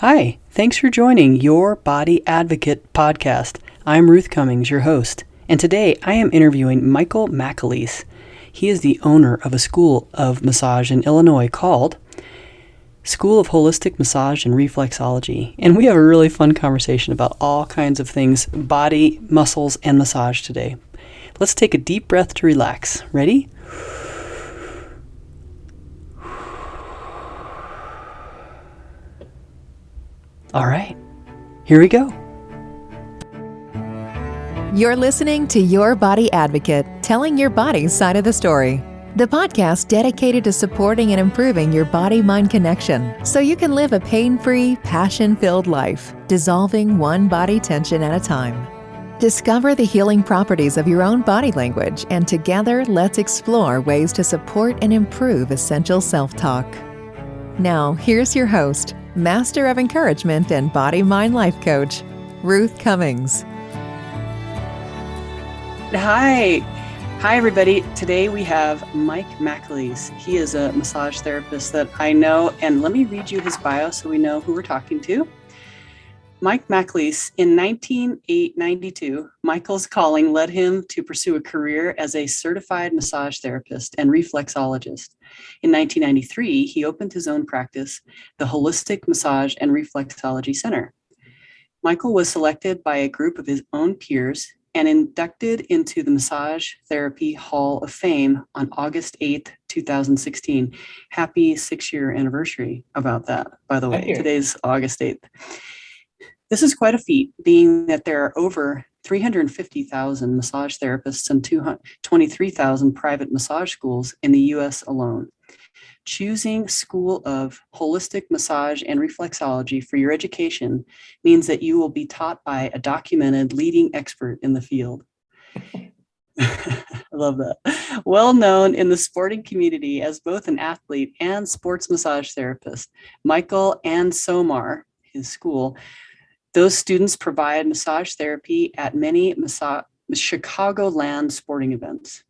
Hi, thanks for joining Your Body Advocate podcast. I'm Ruth Cummings, your host, and today I am interviewing Michael McAleese. He is the owner of a school of massage in Illinois called School of Holistic Massage and Reflexology, and we have a really fun conversation about all kinds of things, body, muscles, and massage today. Let's take a deep breath to relax. Ready? All right, here we go. You're listening to Your Body Advocate, telling your body's side of the story. The podcast dedicated to supporting and improving your body-mind connection so you can live a pain-free, passion-filled life, dissolving one body tension at a time. Discover the healing properties of your own body language, and together let's explore ways to support and improve essential self-talk. Now, here's your host, Master of Encouragement and Body-Mind Life Coach, Ruth Cummings. Hi, everybody. Today we have Mike McAleese. He is a massage therapist that I know, and let me read you his bio so we know who we're talking to. Mike McAleese, in 1992, Michael's calling led him to pursue a career as a certified massage therapist and reflexologist. In 1993, he opened his own practice, the Holistic Massage and Reflexology Center. Michael was selected by a group of his own peers and inducted into the Massage Therapy Hall of Fame on August 8th, 2016. Happy 6-year anniversary about that, by the way. Today's August 8th. This is quite a feat, being that there are over 350,000 massage therapists and 23,000 private massage schools in the U.S. alone. Choosing School of Holistic Massage and Reflexology for your education means that you will be taught by a documented leading expert in the field. I love that. Well known in the sporting community as both an athlete and sports massage therapist, Michael and SOHMAR, his school, those students provide massage therapy at many Chicagoland sporting events.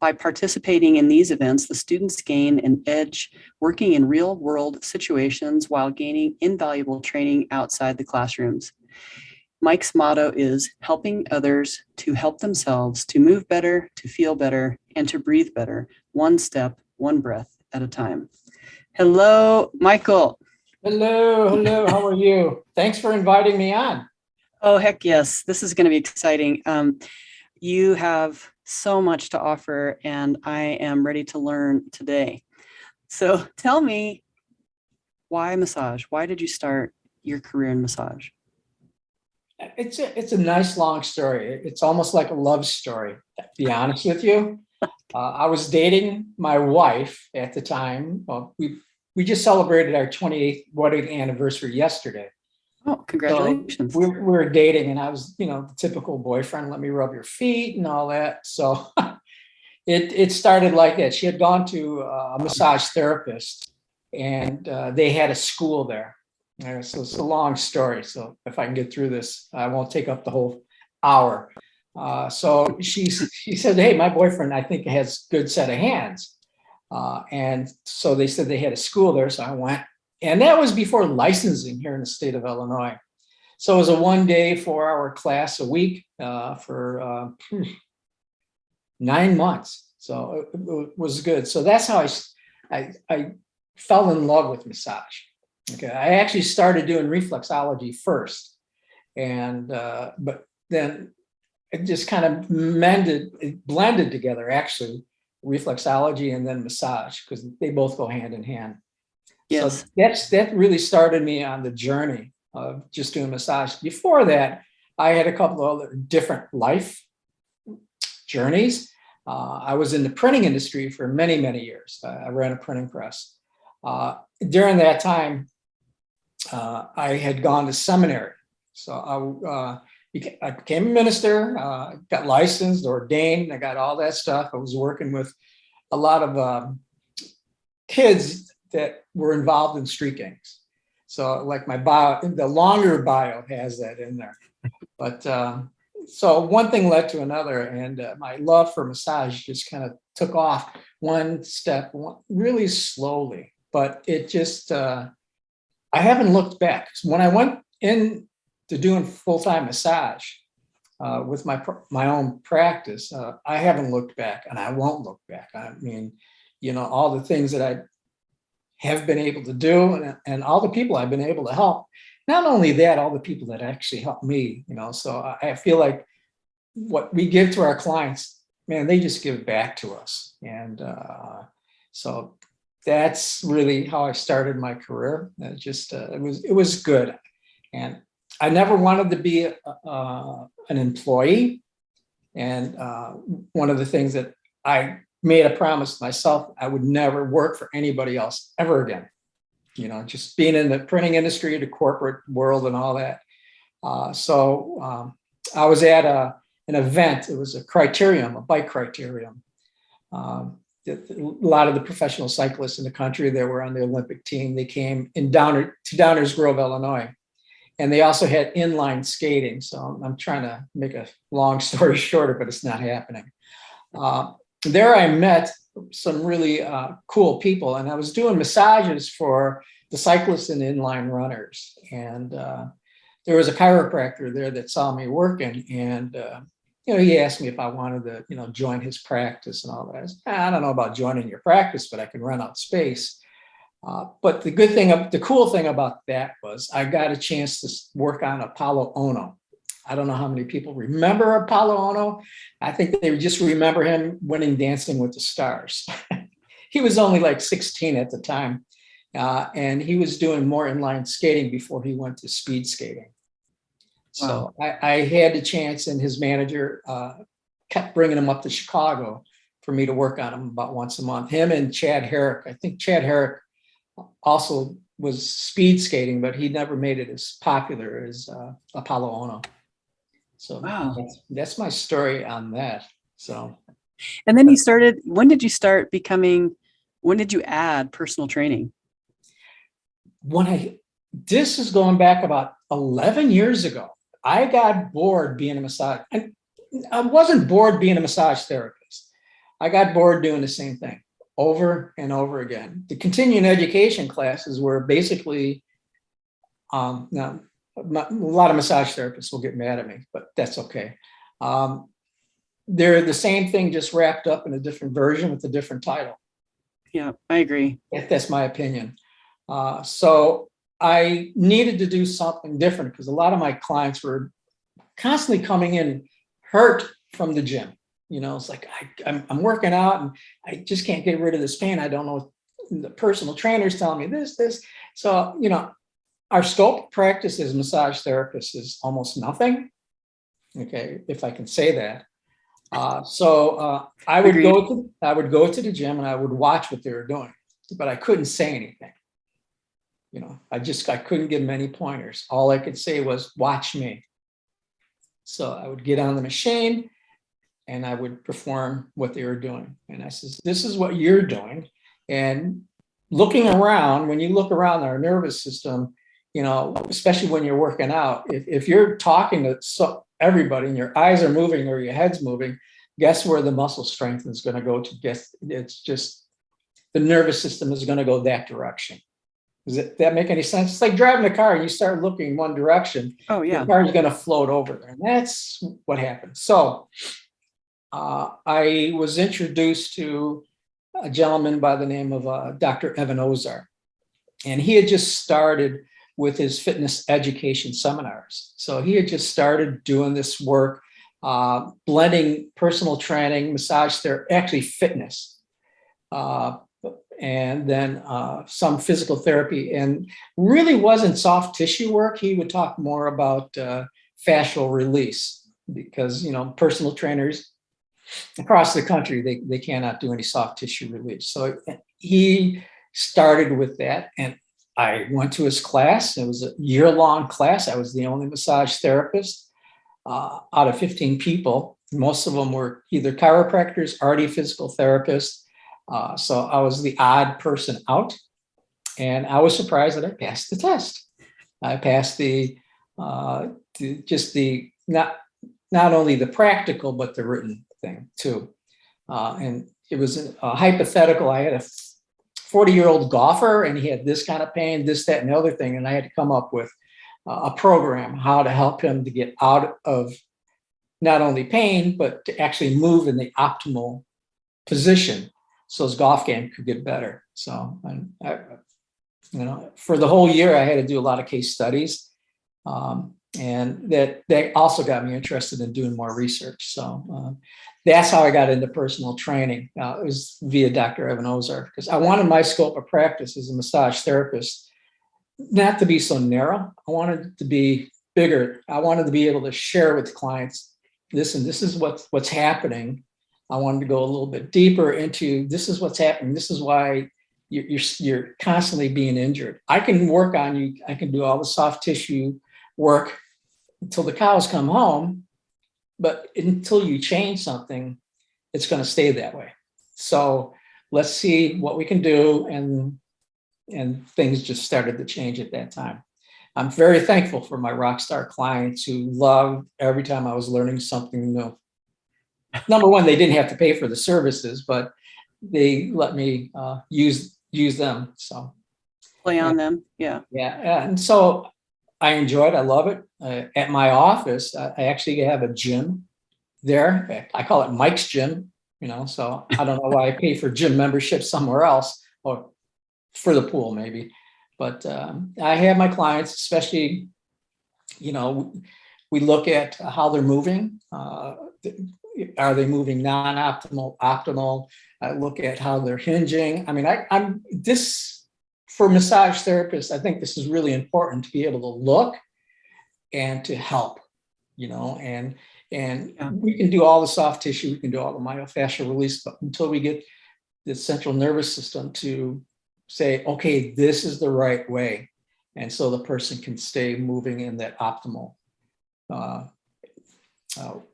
By participating in these events, the students gain an edge working in real-world situations while gaining invaluable training outside the classrooms. Mike's motto is helping others to help themselves, to move better, to feel better, and to breathe better, one step, one breath at a time. Hello, Michael. Hello. How are you? Thanks for inviting me on. Oh, heck yes. This is going to be exciting. You have so much to offer, and I am ready to learn today. So tell me, why massage? Why did you start your career in massage? It's a nice long story. It's almost like a love story, to be honest with you. I was dating my wife at the time. Well, we just celebrated our 28th wedding anniversary yesterday. Oh, congratulations. So we were dating, and I was, the typical boyfriend, let me rub your feet and all that. So it started like that. She had gone to a massage therapist, and they had a school there. So it's a long story. So if I can get through this, I won't take up the whole hour. So she said, hey, my boyfriend, I think, has a good set of hands. And so they said they had a school there. So I went. And that was before licensing here in the state of Illinois. So it was a 1-day, 4-hour class a week for 9 months. So it was good. So that's how I fell in love with massage. Okay, I actually started doing reflexology first, and but then it just kind of blended together, actually, reflexology and then massage, because they both go hand in hand. Yes. So that really started me on the journey of just doing massage. Before that, I had a couple of other different life journeys. I was in the printing industry for many, many years. I ran a printing press. During that time, I had gone to seminary. So I became a minister, got licensed, ordained, I got all that stuff. I was working with a lot of kids that were involved in street gangs. So like my bio, the longer bio has that in there. But so one thing led to another, and my love for massage just kind of took off one step, really slowly. But it just I haven't looked back. When I went in to doing full-time massage with my own practice, I haven't looked back, and I won't look back. I mean, all the things that I have been able to do, and all the people I've been able to help. Not only that, all the people that actually help me, so I feel like what we give to our clients, man, they just give back to us. And so that's really how I started my career. It was good. And I never wanted to be an employee. And one of the things that I made a promise to myself, I would never work for anybody else ever again. Just being in the printing industry, the corporate world and all that. So I was at an event. It was a bike criterium. A lot of the professional cyclists in the country that were on the Olympic team, they came to Downers Grove, Illinois. And they also had inline skating. So I'm trying to make a long story shorter, but it's not happening. There I met some really cool people, and I was doing massages for the cyclists and inline runners. And there was a chiropractor there that saw me working, and he asked me if I wanted to, join his practice and all that. I said, I don't know about joining your practice, but I can rent out space. But the cool thing about that was I got a chance to work on Apollo Ono. I don't know how many people remember Apollo Ono. I think they just remember him winning Dancing with the Stars. He was only like 16 at the time. And he was doing more inline skating before he went to speed skating. So wow. I had the chance, and his manager kept bringing him up to Chicago for me to work on him about once a month. Him and Chad Herrick. I think Chad Herrick also was speed skating, but he never made it as popular as Apollo Ono. So wow. That's my story on that. So, and then when did you add personal training? This is going back about 11 years ago. I got bored being a massage. I wasn't bored being a massage therapist. I got bored doing the same thing over and over again. The continuing education classes were basically, now, a lot of massage therapists will get mad at me, but that's okay. They're the same thing, just wrapped up in a different version with a different title. Yeah, I agree. That's my opinion. So I needed to do something different because a lot of my clients were constantly coming in hurt from the gym. It's like I'm working out and I just can't get rid of this pain. I don't know. The personal trainer's telling me this. So, our scope of practice as massage therapists is almost nothing. Okay, if I can say that. I would go to the gym and I would watch what they were doing, but I couldn't say anything. I couldn't give them any pointers. All I could say was, watch me. So I would get on the machine and I would perform what they were doing. And I says, this is what you're doing. And looking around, when you look around our nervous system, especially when you're working out, if you're talking to everybody and your eyes are moving or your head's moving, guess where the muscle strength is going to go to? It's just the nervous system is going to go that direction. Does that make any sense? It's like driving a car and you start looking one direction. Oh, yeah. The car is going to float over there. And that's what happened. So I was introduced to a gentleman by the name of Dr. Evan Ozar. And he had just started with his fitness education seminars. So he had just started doing this work, blending personal training, massage therapy, actually fitness, and then some physical therapy, and really wasn't soft tissue work. He would talk more about fascial release because, personal trainers across the country, they cannot do any soft tissue release. So he started with that, and I went to his class. It was a year-long class. I was the only massage therapist out of 15 people. Most of them were either chiropractors, already physical therapists. So I was the odd person out, and I was surprised that I passed the test. I passed not only the practical, but the written thing too. And it was a hypothetical. I had a 40-year-old golfer, and he had this kind of pain, this, that, and the other thing. And I had to come up with a program, how to help him to get out of not only pain, but to actually move in the optimal position so his golf game could get better. So, for the whole year, I had to do a lot of case studies. And that also got me interested in doing more research. So that's how I got into personal training. It was via Dr. Evan Ozark, because I wanted my scope of practice as a massage therapist not to be so narrow. I wanted it to be bigger. I wanted to be able to share with clients, listen, this is what's happening. I wanted to go a little bit deeper into this is what's happening. This is why you're constantly being injured. I can work on you. I can do all the soft tissue work until the cows come home, but until you change something, it's going to stay that way. So let's see what we can do. And things just started to change at that time. I'm very thankful for my rock star clients who loved every time I was learning something new. Number one, they didn't have to pay for the services, but they let me use them. So Play on them. Yeah. Yeah. And so I enjoy it. I love it. At my office, I actually have a gym there. I call it Mike's Gym, so I don't know why I pay for gym membership somewhere else, or for the pool maybe. But I have my clients, especially, we look at how they're moving. Are they moving non-optimal, optimal? I look at how they're hinging. I mean, I'm this for massage therapists. I think this is really important to be able to look and to help, and we can do all the soft tissue, we can do all the myofascial release, but until we get the central nervous system to say, okay, this is the right way. And so the person can stay moving in that optimal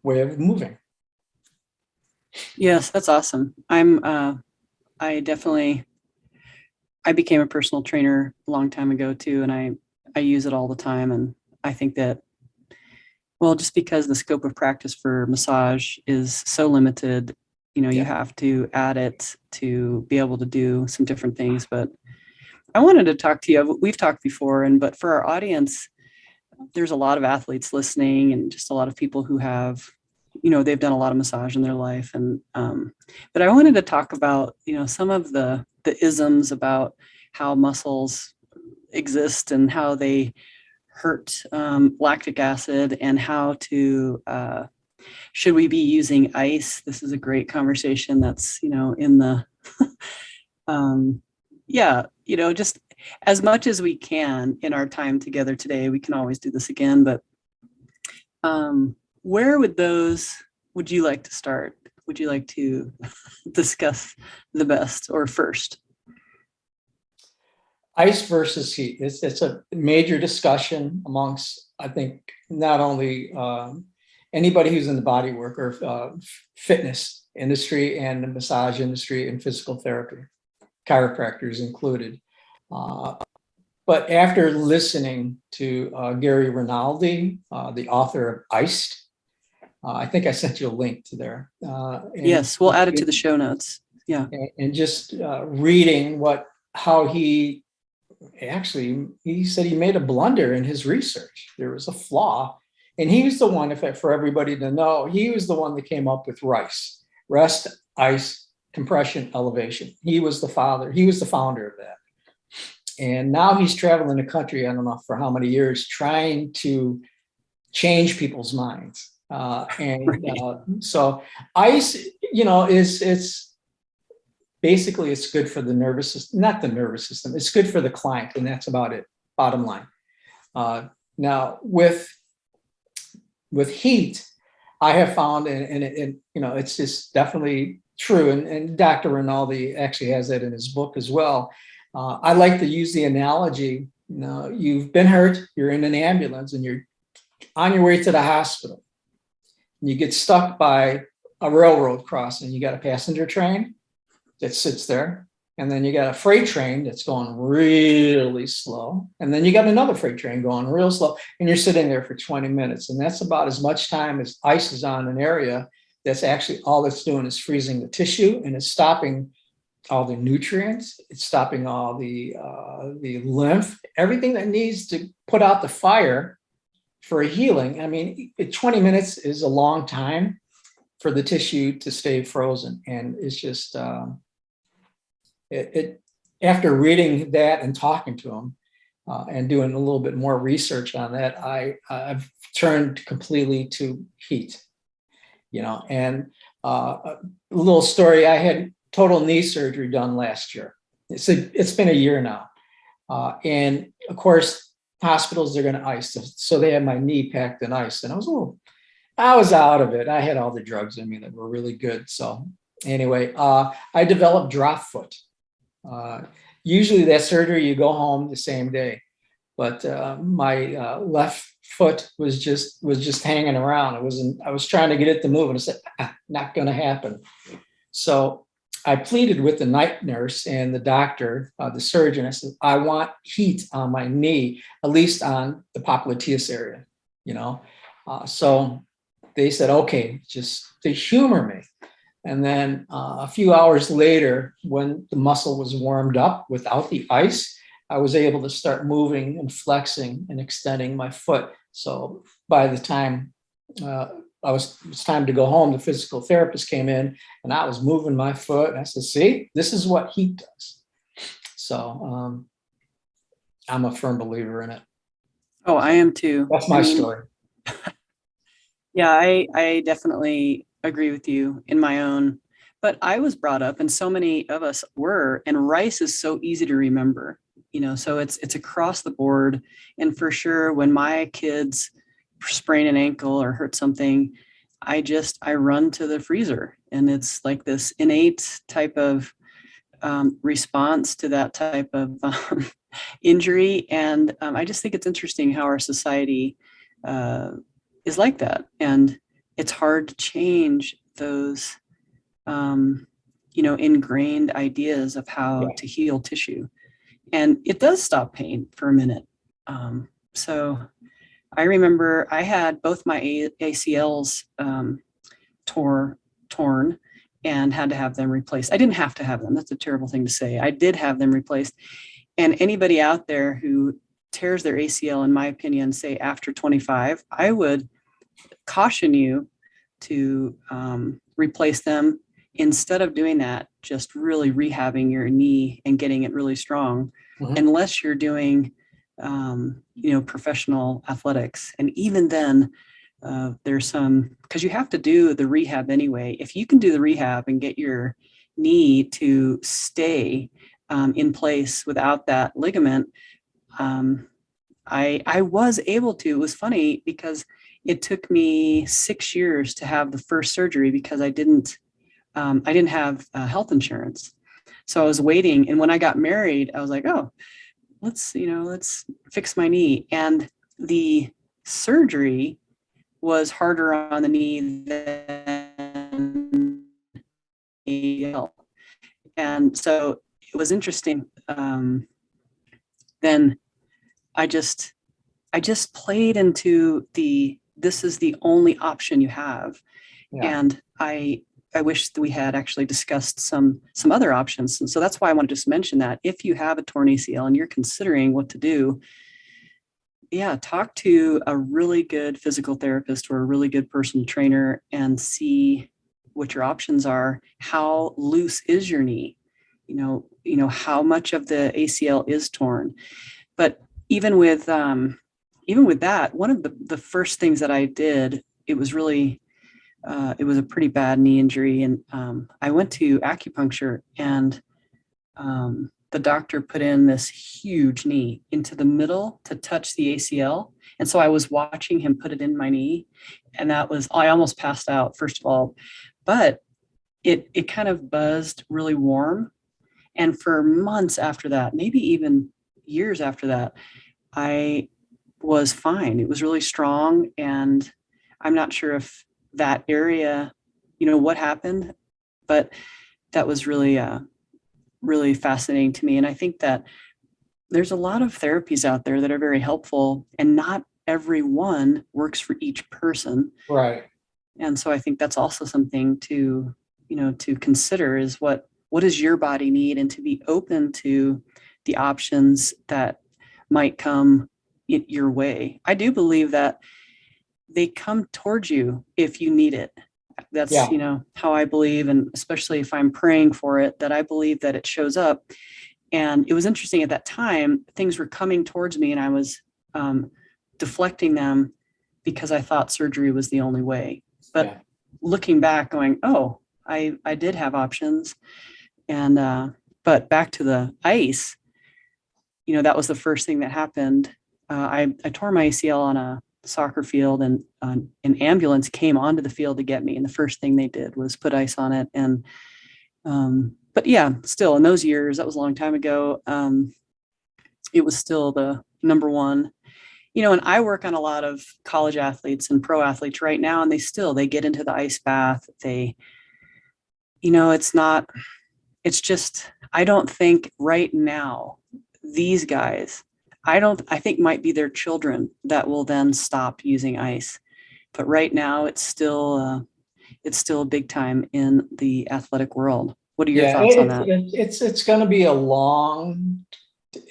way of moving. Yes, that's awesome. I became a personal trainer a long time ago too, and I use it all the time. And I think that, well, just because the scope of practice for massage is so limited, you have to add it to be able to do some different things. But I wanted to talk to you. We've talked before, but for our audience, there's a lot of athletes listening and just a lot of people who have, they've done a lot of massage in their life. And, but I wanted to talk about, some of the isms about how muscles exist and how they hurt lactic acid, and how to, should we be using ice? This is a great conversation that's, in the, just as much as we can in our time together today. We can always do this again, but where would you like to start? Would you like to discuss the best or first? Ice versus heat. It's a major discussion amongst, I think, not only anybody who's in the bodywork or fitness industry and the massage industry and physical therapy, chiropractors included. But after listening to Gary Rinaldi, the author of Iced, I think I sent you a link to there. Yes, we'll add it to the show notes. Yeah. And just reading how he said he made a blunder in his research. There was a flaw. And he was the one, for everybody to know, he was the one that came up with RICE, rest, ice, compression, elevation. He was the founder of that. And now he's traveling the country, I don't know for how many years, trying to change people's minds. So ice, it's basically, it's good for the nervous system, not the nervous system. It's good for the client, and that's about it. Bottom line. Now with heat, I have found, and it's just definitely true. And Dr. Rinaldi actually has that in his book as well. I like to use the analogy, you've been hurt, you're in an ambulance and you're on your way to the hospital. And you get stuck by a railroad crossing. You got a passenger train that sits there. And then you got a freight train that's going really slow. And then you got another freight train going real slow. And you're sitting there for 20 minutes. And that's about as much time as ice is on an area. That's actually all it's doing is freezing the tissue, and it's stopping all the nutrients. It's stopping all the lymph, everything that needs to put out the fire for a healing. I mean, 20 minutes is a long time for the tissue to stay frozen. And it's just, after reading that and talking to him and doing a little bit more research on that, I've turned completely to heat, and a little story, I had total knee surgery done last year. It's been a year now. And of course, hospitals, they're going to ice. So they had my knee packed in ice, and I was out of it. I had all the drugs in me that were really good. So anyway, I developed drop foot. Usually that surgery, you go home the same day, but my left foot was just hanging around. I was trying to get it to move, and I said, not going to happen. So I pleaded with the night nurse and the doctor, the surgeon. I said, I want heat on my knee, at least on the popliteus area, So they said, okay, just to humor me. And then a few hours later, when the muscle was warmed up without the ice, I was able to start moving and flexing and extending my foot. So by the time it was time to go home, the physical therapist came in and I was moving my foot. And I said, see, this is what heat does. So I'm a firm believer in it. Oh, I am too. That's my story. Yeah, I definitely agree with you in my own, but I was brought up, and so many of us were, and R.I.C.E is so easy to remember, so it's across the board. And for sure, when my kids sprain an ankle or hurt something, I run to the freezer, and it's like this innate type of response to that type of injury. And I just think it's interesting how our society is like that. And it's hard to change those, ingrained ideas of how to heal tissue. And it does stop pain for a minute. So I remember I had both my ACLs torn and had to have them replaced. I didn't have to have them. That's a terrible thing to say. I did have them replaced. And anybody out there who tears their ACL, in my opinion, say after 25, I would caution you to replace them. Instead of doing that, just really rehabbing your knee and getting it really strong, unless you're doing, professional athletics. And even then, there's some, because you have to do the rehab anyway. If you can do the rehab and get your knee to stay in place without that ligament, I was able to. It was funny because it took me 6 years to have the first surgery because I didn't have health insurance. So I was waiting. And when I got married, I was like, oh, let's fix my knee. And the surgery was harder on the knee than ACL. And so it was interesting. Then I just played into this is the only option you have. Yeah. And I wish that we had actually discussed some other options. And so that's why I want to just mention that if you have a torn ACL and you're considering what to do, talk to a really good physical therapist or a really good personal trainer and see what your options are. How loose is your knee? How much of the ACL is torn? But even with that, one of the first things that I did, it was really, it was a pretty bad knee injury. And I went to acupuncture, and the doctor put in this huge knee into the middle to touch the ACL. And so I was watching him put it in my knee, and I almost passed out, first of all, but it kind of buzzed really warm. And for months after that, maybe even years after that, I was fine. It was really strong. And I'm not sure if that area, what happened, but that was really, really fascinating to me. And I think that there's a lot of therapies out there that are very helpful, and not every one works for each person. Right. And so I think that's also something to consider, is what what does your body need, and to be open to the options that might come your way. I do believe that they come towards you if you need it. That's, Yeah. How I believe, and especially if I'm praying for it, that I believe that it shows up. And it was interesting at that time, things were coming towards me and I was deflecting them because I thought surgery was the only way. But Yeah. looking back going, oh, I did have options. And, but back to the ice, that was the first thing that happened. I tore my ACL on a soccer field, and an ambulance came onto the field to get me. And the first thing they did was put ice on it. And, but yeah, still in those years, that was a long time ago. It was still the number one, and I work on a lot of college athletes and pro athletes right now, and they get into the ice bath. It's just, I don't think right now, these guys, I think might be their children that will then stop using ice. But right now it's still big time in the athletic world. What are your thoughts on that? It's going to be a long,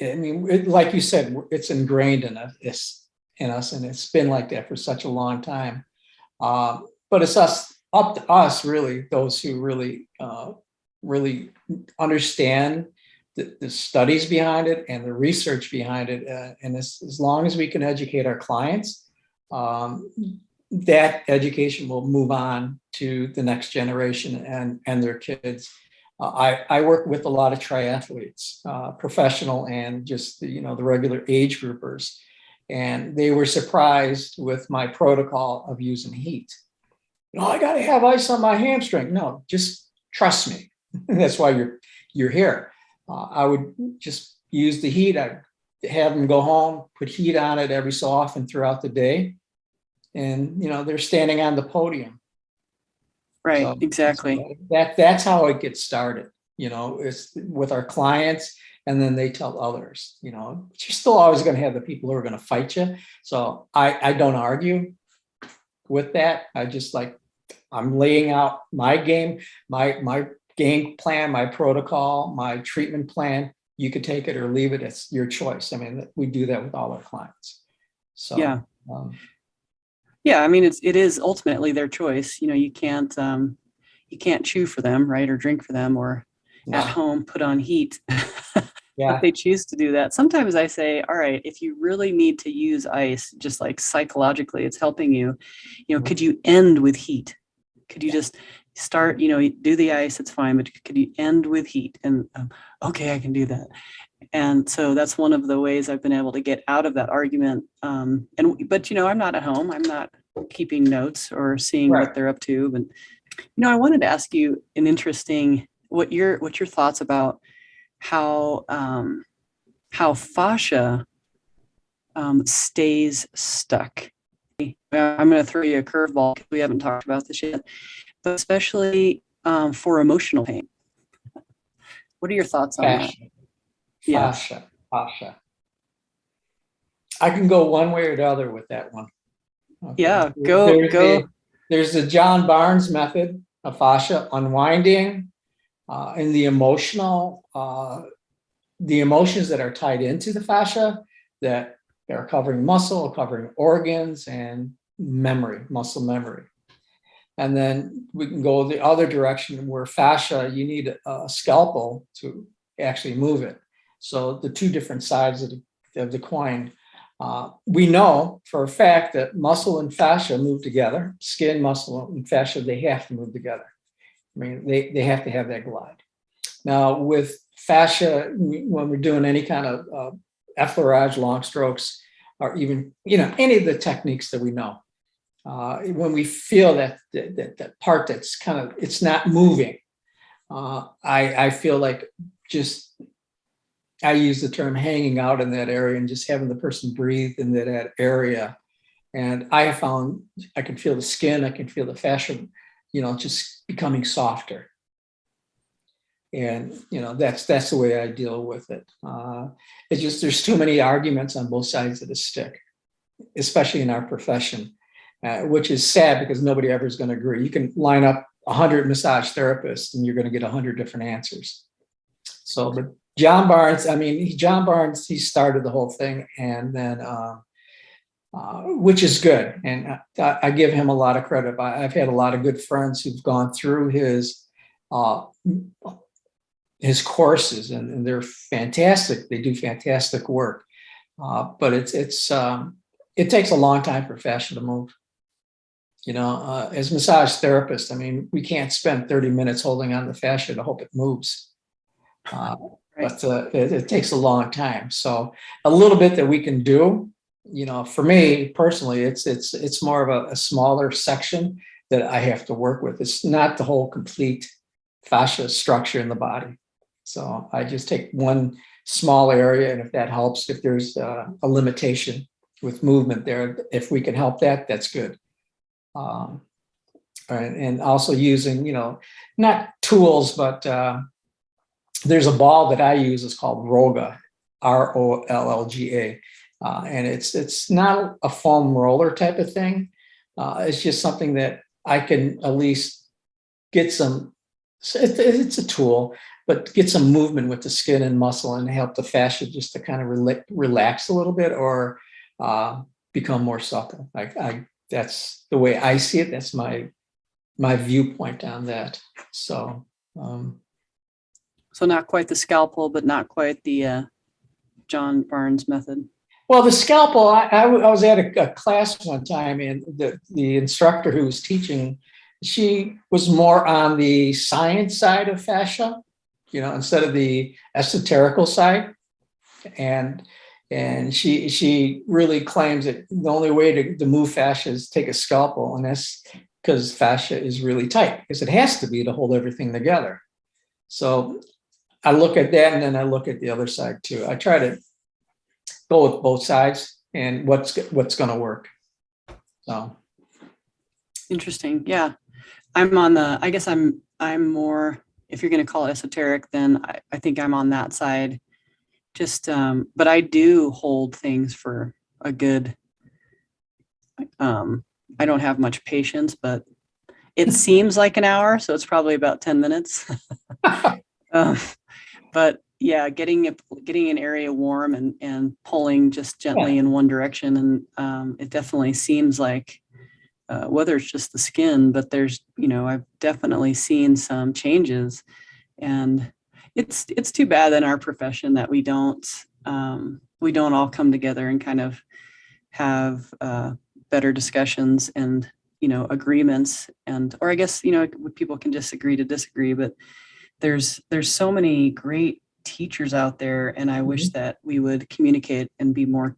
like you said, it's ingrained in us, and it's been like that for such a long time. But it's up to us, really, those who really understand the studies behind it and the research behind it. And as long as we can educate our clients, that education will move on to the next generation and their kids. I work with a lot of triathletes, professional and just the regular age groupers, and they were surprised with my protocol of using heat. I got to have ice on my hamstring. No, just trust me. That's why you're here. I would just use the heat. I'd have them go home, put heat on it every so often throughout the day. And, they're standing on the podium. Right, so, exactly. That's how it gets started, it's with our clients, and then they tell others, but you're still always going to have the people who are going to fight you. So I don't argue with that. I'm laying out my game plan, my protocol, my treatment plan. You could take it or leave it. It's your choice. We do that with all our clients. So yeah. It is ultimately their choice. You can't chew for them, right? Or drink for them, or at home put on heat. Yeah. If they choose to do that. Sometimes I say, all right, if you really need to use ice, just like psychologically, it's helping you, could you end with heat? Could you just start, do the ice, it's fine, but could you end with heat? And okay, I can do that. And so that's one of the ways I've been able to get out of that argument. But I'm not at home. I'm not keeping notes or seeing what they're up to. But I wanted to ask you what your thoughts about how fascia stays stuck. I'm going to throw you a curveball because we haven't talked about this yet, but especially for emotional pain. What are your thoughts on that? Fascia. I can go one way or the other with that one. Okay. Yeah, go. There's the John Barnes method of fascia unwinding, and the emotions that are tied into the fascia that are covering muscle, covering organs, and muscle memory. And then we can go the other direction where fascia, you need a scalpel to actually move it. So the two different sides of the coin. We know for a fact that muscle and fascia move together. Skin, muscle, and fascia, they have to move together. They have to have that glide. Now with fascia, when we're doing any kind of effleurage, long strokes, or even any of the techniques that we know, when we feel that part that's it's not moving, I feel like I use the term hanging out in that area and just having the person breathe in that area. And I have found I can feel the skin, I can feel the fascia, just becoming softer. And, that's the way I deal with it. It's just, there's too many arguments on both sides of the stick, especially in our profession, which is sad because nobody ever is going to agree. You can line up 100 massage therapists and you're going to get 100 different answers. So, but John Barnes, he started the whole thing, and then, which is good. And I give him a lot of credit. I've had a lot of good friends who've gone through his courses, and they're fantastic. They do fantastic work. But it takes a long time for fascia to move. As massage therapists, we can't spend 30 minutes holding on the fascia to hope it moves. But it takes a long time. So a little bit that we can do, for me personally, it's more of a smaller section that I have to work with. It's not the whole complete fascia structure in the body. So I just take one small area, and if that helps, if there's a limitation with movement there, if we can help that, that's good. And also using, not tools, but there's a ball that I use. It's called Roga, ROLLGA, and it's not a foam roller type of thing. It's just something that I can at least get some. It's a tool, but get some movement with the skin and muscle and help the fascia just to kind of relax a little bit or become more supple. That's the way I see it. That's my viewpoint on that. So not quite the scalpel, but not quite the John Barnes method. Well, the scalpel, I was at a class one time, and the instructor who was teaching, she was more on the science side of fascia, instead of the esoterical side. And she really claims that the only way to move fascia is take a scalpel, and that's because fascia is really tight, because it has to be to hold everything together. So I look at that, and then I look at the other side too. I try to go with both sides and what's going to work. So interesting. Yeah, I guess I'm more, if you're going to call it esoteric, then I think I'm on that side. Just, but I do hold things for a good, I don't have much patience, but it seems like an hour. So it's probably about 10 minutes. But yeah, getting an area warm and pulling just gently in one direction. And it definitely seems like, whether it's just the skin, but there's, I've definitely seen some changes. And it's too bad in our profession that we don't all come together and kind of have better discussions and, agreements, or I guess, people can just agree to disagree, but there's so many great teachers out there, and I wish that we would communicate and be more,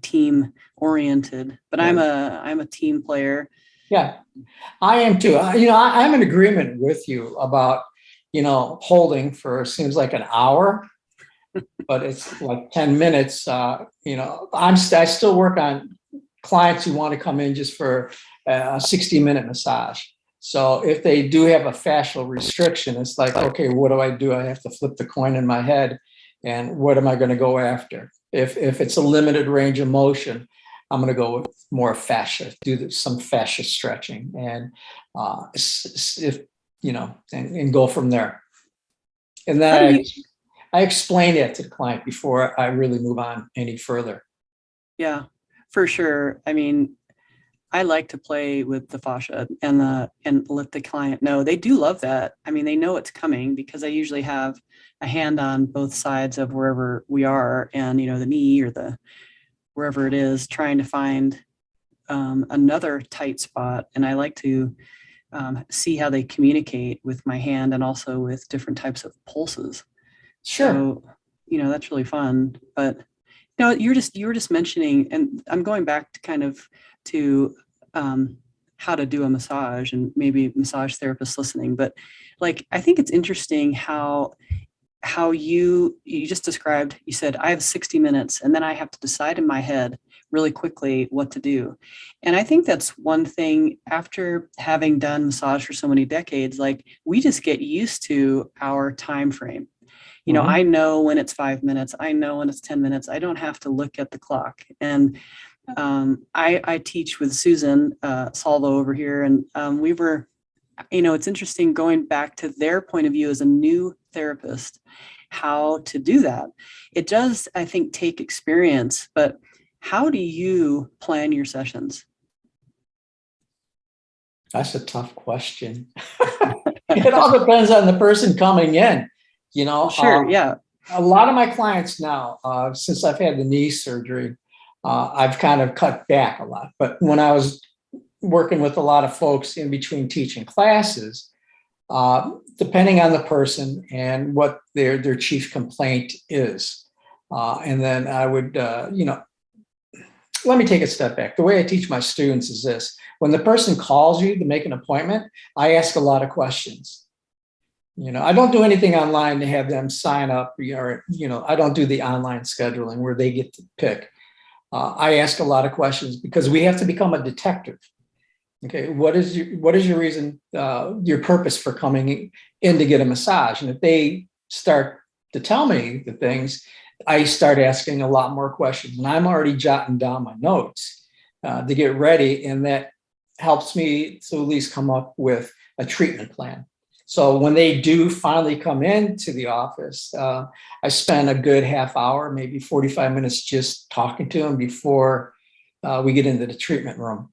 team oriented. But I'm a team player. Yeah, I am too. I'm in agreement with you about, holding for seems like an hour, but it's like 10 minutes. I still work on clients who want to come in just for a 60-minute massage. So if they do have a fascial restriction, it's like, okay, what do? I have to flip the coin in my head, and what am I going to go after? If it's a limited range of motion, I'm going to go with more fascia, do some fascia stretching, and and go from there. And then I explain it to the client before I really move on any further. Yeah, for sure. I like to play with the fascia and let the client know. They do love that. They know it's coming because I usually have a hand on both sides of wherever we are, and the knee or wherever it is, trying to find another tight spot. And I like to see how they communicate with my hand and also with different types of pulses. Sure. So, that's really fun. But you were just mentioning, and I'm going back to kind of to how to do a massage, and maybe massage therapists listening. But I think it's interesting how you just described. You said I have 60 minutes, and then I have to decide in my head really quickly what to do. And I think that's one thing, after having done massage for so many decades, we just get used to our time frame. I know when it's 5 minutes, I know when it's 10 minutes. I don't have to look at the clock. And I teach with Susan Salvo over here, and we were it's interesting going back to their point of view as a new therapist, how to do that. It does, I think, take experience, but how do you plan your sessions? That's a tough question. It all depends on the person coming in, you know. Sure, yeah. A lot of my clients now, since I've had the knee surgery, I've kind of cut back a lot. But when I was working with a lot of folks in between teaching classes, depending on the person and what their chief complaint is, and then I would, let me take a step back. The way I teach my students is this: when the person calls you to make an appointment, I ask a lot of questions. I don't do anything online to have them sign up, or, I don't do the online scheduling where they get to pick. I ask a lot of questions because we have to become a detective. Okay, what is your reason, your purpose for coming in to get a massage? And if they start to tell me the things, I start asking a lot more questions, and I'm already jotting down my notes to get ready, and that helps me to at least come up with a treatment plan. So when they do finally come into the office, I spend a good half hour, maybe 45 minutes, just talking to them before we get into the treatment room.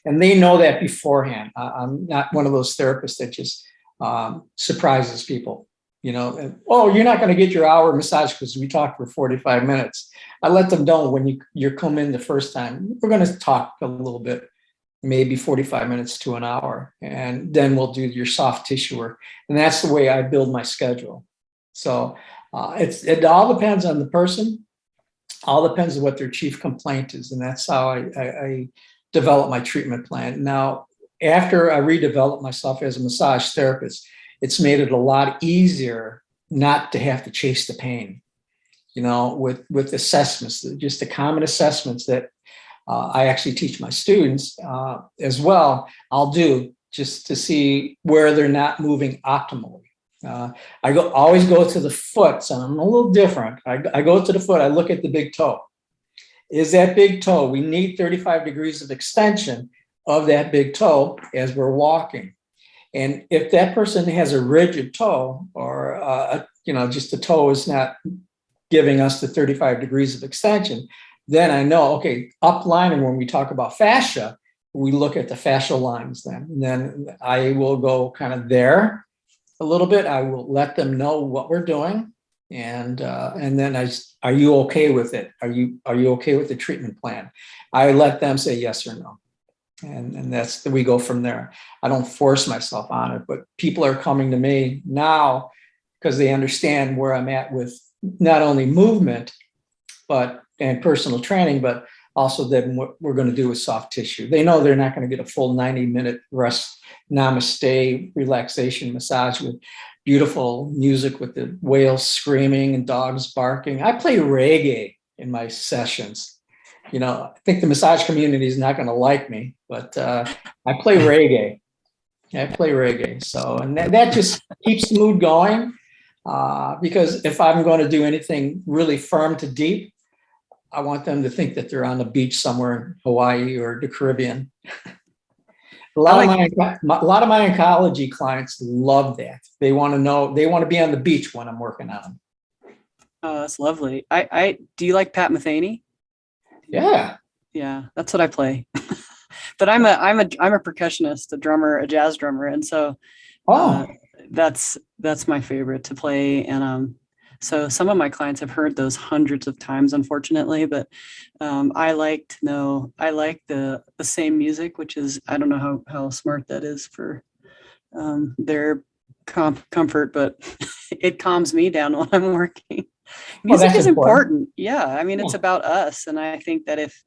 And they know that beforehand. I'm not one of those therapists that just surprises people, and, oh, you're not going to get your hour massage because we talked for 45 minutes. I let them know when you come in the first time, we're going to talk a little bit, maybe 45 minutes to an hour, and then we'll do your soft tissue work. And that's the way I build my schedule. So it all depends on the person, all depends on what their chief complaint is. And that's how I develop my treatment plan. Now, after I redeveloped myself as a massage therapist, it's made it a lot easier not to have to chase the pain, with assessments, just the common assessments that I actually teach my students as well. I'll do just to see where they're not moving optimally. I always go to the foot, so I'm a little different. I go to the foot, I look at the big toe. Is that big toe? We need 35 degrees of extension of that big toe as we're walking. And if that person has a rigid toe, or just the toe is not giving us the 35 degrees of extension, then I know, okay, upline. And when we talk about fascia, we look at the fascial lines then. And then I will go kind of there a little bit. I will let them know what we're doing. And then are you okay with it? Are you okay with the treatment plan? I let them say yes or no. And we go from there. I don't force myself on it, but people are coming to me now because they understand where I'm at with not only movement, and personal training, but also then what we're going to do with soft tissue. They know they're not going to get a full 90-minute rest, namaste, relaxation massage with beautiful music with the whales screaming and dogs barking. I play reggae in my sessions. I think the massage community is not going to like me, but I play reggae. So, and that just keeps the mood going, because if I'm going to do anything really firm to deep, I want them to think that they're on the beach somewhere in Hawaii or the Caribbean. A lot of my oncology clients love that. They want to know, they want to be on the beach when I'm working on them. Oh, that's lovely. I do you like Pat Metheny? Yeah. Yeah, that's what I play. But I'm a percussionist, a drummer, a jazz drummer, and so that's my favorite to play. And so some of my clients have heard those hundreds of times, unfortunately, but I like the same music, which is, I don't know how smart that is for their comfort, but it calms me down while I'm working. Music is important. Yeah. I mean, it's about us. And I think that if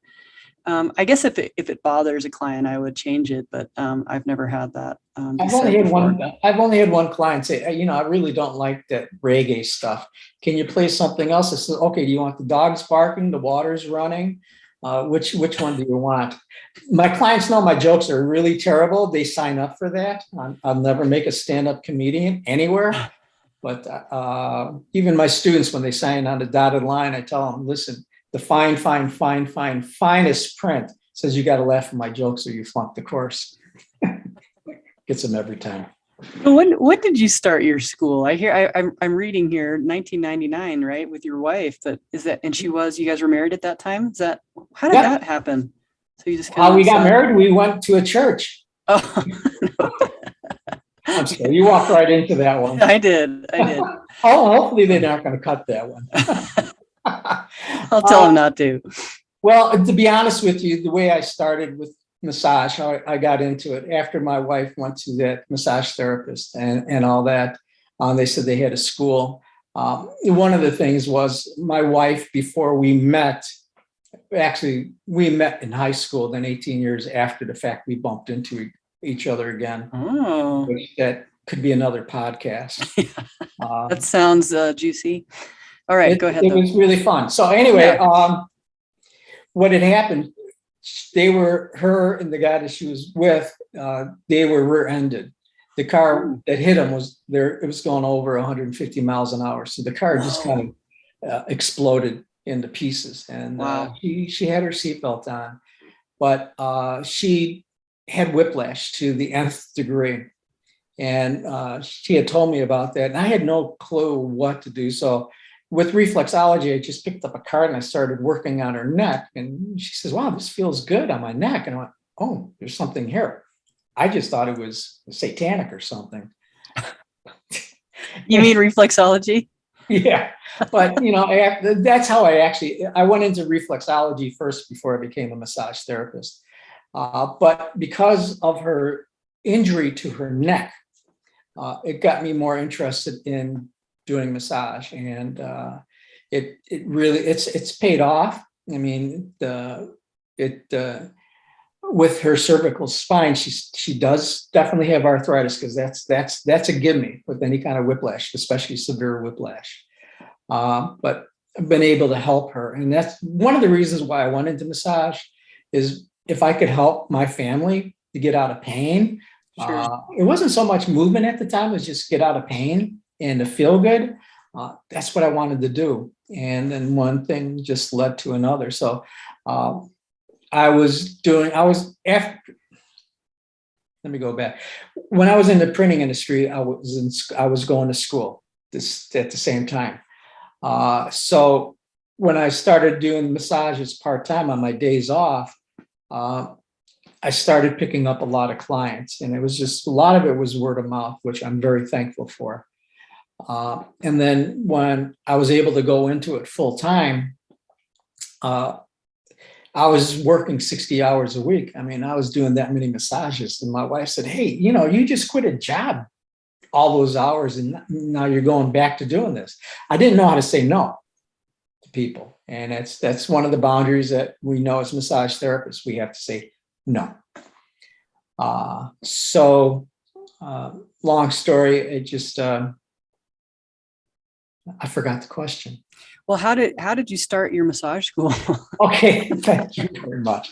it bothers a client, I would change it, but I've never had that. I've only had one client say, I really don't like that reggae stuff. Can you play something else? I said, okay, do you want the dogs barking, the water's running? Which one do you want? My clients know my jokes are really terrible. They sign up for that. I'll never make a stand-up comedian anywhere. But even my students, when they sign on the dotted line, I tell them, listen, the finest print says you got to laugh at my jokes or you flunk the course. gets them every time. When did you start your school? I'm reading here 1999, right, with your wife. But and you guys were married at that time? How did that happen? So you just How we got married, we went to a church. Oh, no. I'm sorry, you walked right into that one. I did. Oh, hopefully they're not going to cut that one. I'll tell them not to. Well, to be honest with you, the way I started with massage, how I got into it after my wife went to that massage therapist and all that. They said they had a school. One of the things was my wife, before we met, actually, we met in high school. Then 18 years after the fact, we bumped into each other again. Oh, That could be another podcast. That sounds juicy. All right, go ahead. It was really fun. So anyway, what had happened, her and the guy that she was with, they were rear-ended. The car that hit him it was going over 150 miles an hour. So the car just kind of exploded into pieces. And she had her seatbelt on, but she had whiplash to the nth degree. And she had told me about that. And I had no clue what to do. So with reflexology, I just picked up a card and I started working on her neck. And she says, wow, this feels good on my neck. And I went, oh, there's something here. I just thought it was satanic or something. You mean reflexology? Yeah. But, that's how I went into reflexology first before I became a massage therapist. But because of her injury to her neck, it got me more interested in doing massage, and it really it's paid off. I mean, with her cervical spine, she does definitely have arthritis, because that's a gimme with any kind of whiplash, especially severe whiplash. But I've been able to help her, and that's one of the reasons why I went into massage, is if I could help my family to get out of pain. Sure. It wasn't so much movement at the time; it was just get out of pain and to feel good. That's what I wanted to do. And then one thing just led to another. So let me go back. When I was in the printing industry, I was going to school at the same time. So when I started doing massages part-time on my days off, I started picking up a lot of clients, and it was just, a lot of it was word of mouth, which I'm very thankful for. And then when I was able to go into it full time, I was working 60 hours a week. I mean, I was doing that many massages, and my wife said, hey, you just quit a job all those hours, and now you're going back to doing this. I didn't know how to say no to people. And that's one of the boundaries that we know as massage therapists. We have to say no. Long story, it just, I forgot the question. Well, how did you start your massage school? Okay, thank you very much.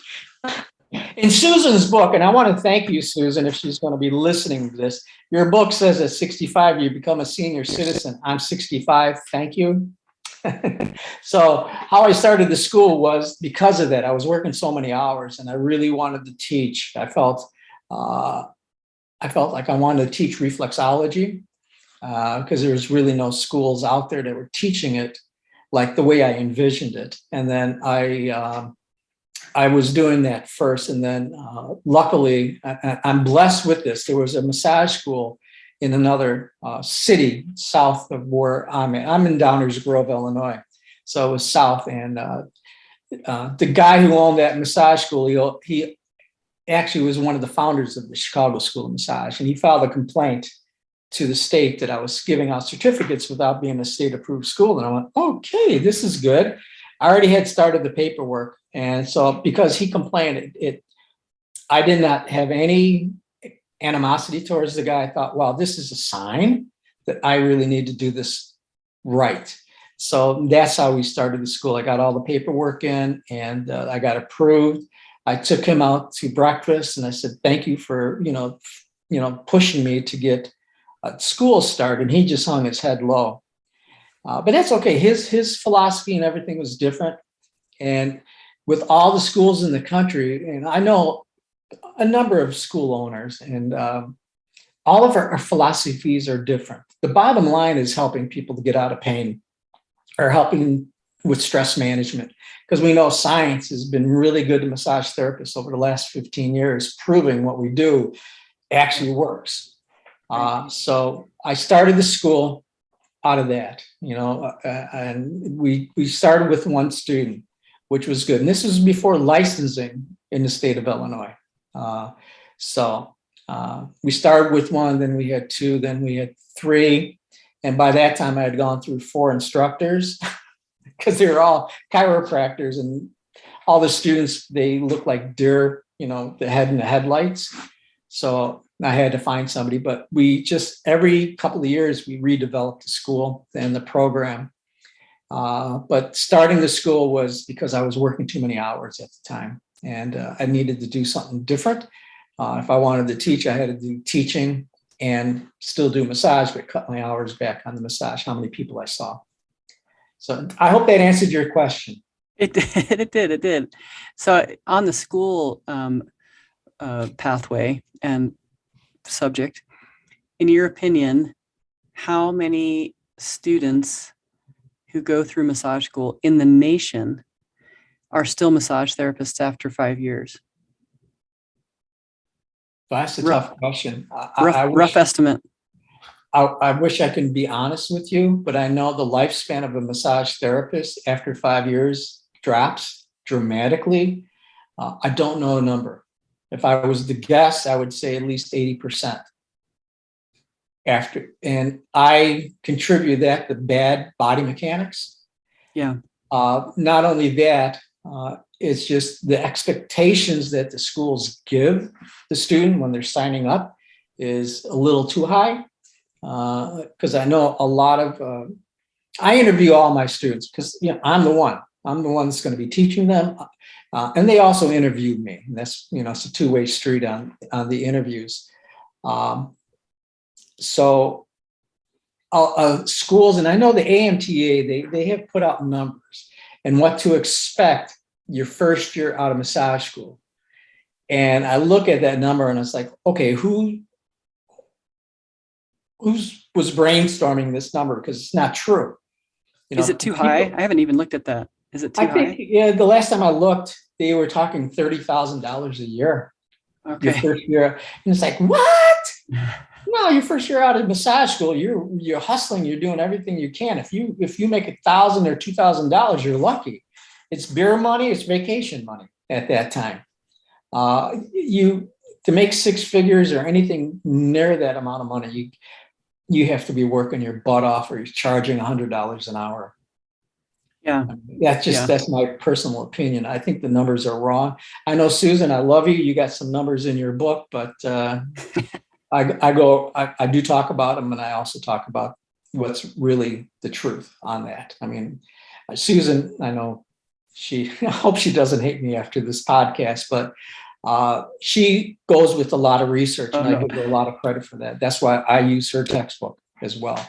In Susan's book, and I want to thank you, Susan, if she's going to be listening to this, your book says at 65, you become a senior citizen. I'm 65. Thank you. So how I started the school was because of that. I was working so many hours, and I really wanted to teach. I felt like I wanted to teach reflexology, because there's really no schools out there that were teaching it like the way I envisioned it. And then I was doing that first. And then luckily, I'm blessed with this. There was a massage school in another city south of where I'm at. I'm in Downers Grove, Illinois. So it was south. And the guy who owned that massage school, he actually was one of the founders of the Chicago School of Massage. And he filed a complaint to the state that I was giving out certificates without being a state approved school. And I went, okay, this is good. I already had started the paperwork. And so because he complained, I did not have any animosity towards the guy. I thought, wow, this is a sign that I really need to do this right. So that's how we started the school. I got all the paperwork in, and I got approved. I took him out to breakfast, and I said, thank you for, pushing me to get school started. He just hung his head low. But that's okay. His philosophy and everything was different. And with all the schools in the country, and I know a number of school owners, and all of our philosophies are different. The bottom line is helping people to get out of pain or helping with stress management, because we know science has been really good to massage therapists over the last 15 years, proving what we do actually works. So I started the school out of that, and we started with one student, which was good. And this was before licensing in the state of Illinois. We started with one, then we had two, then we had three. And by that time I had gone through 4 instructors because they were all chiropractors, and all the students, they look like deer, the head in the headlights. So I had to find somebody, but we just, every couple of years, we redeveloped the school and the program. But starting the school was because I was working too many hours at the time, and I needed to do something different. If I wanted to teach, I had to do teaching and still do massage, but cut my hours back on the massage, how many people I saw. So I hope that answered your question. It did. It did. So on the school pathway and subject, in your opinion, how many students who go through massage school in the nation are still massage therapists after 5 years? That's a tough question. Rough estimate. I wish I could be honest with you, but I know the lifespan of a massage therapist after 5 years drops dramatically. I don't know a number. If I was to guess, I would say at least 80% after. And I contribute that to bad body mechanics. Yeah. Not only that, it's just the expectations that the schools give the student when they're signing up is a little too high. Because I know a lot of, I interview all my students because I'm the one that's going to be teaching them, and they also interviewed me. And that's it's a two-way street on the interviews. So schools, and I know the AMTA, they have put out numbers and what to expect your first year out of massage school. And I look at that number and it's like, okay, who was brainstorming this number? Because it's not true. Is it too high? I haven't even looked at that. Is it too high? Yeah, the last time I looked, they were talking $30,000 a year. Okay. Your first year. And it's like, what? No, your first year out of massage school, you're hustling, you're doing everything you can. If you make $1,000 or $2,000, you're lucky. It's beer money, it's vacation money at that time. To make 6 figures or anything near that amount of money, you have to be working your butt off, or you're charging $100 an hour. Yeah. That's my personal opinion. I think the numbers are wrong. I know, Susan, I love you. You got some numbers in your book, but I do talk about them, and I also talk about what's really the truth on that. I mean, Susan, I know I hope she doesn't hate me after this podcast, but she goes with a lot of research, and I give her a lot of credit for that. That's why I use her textbook as well.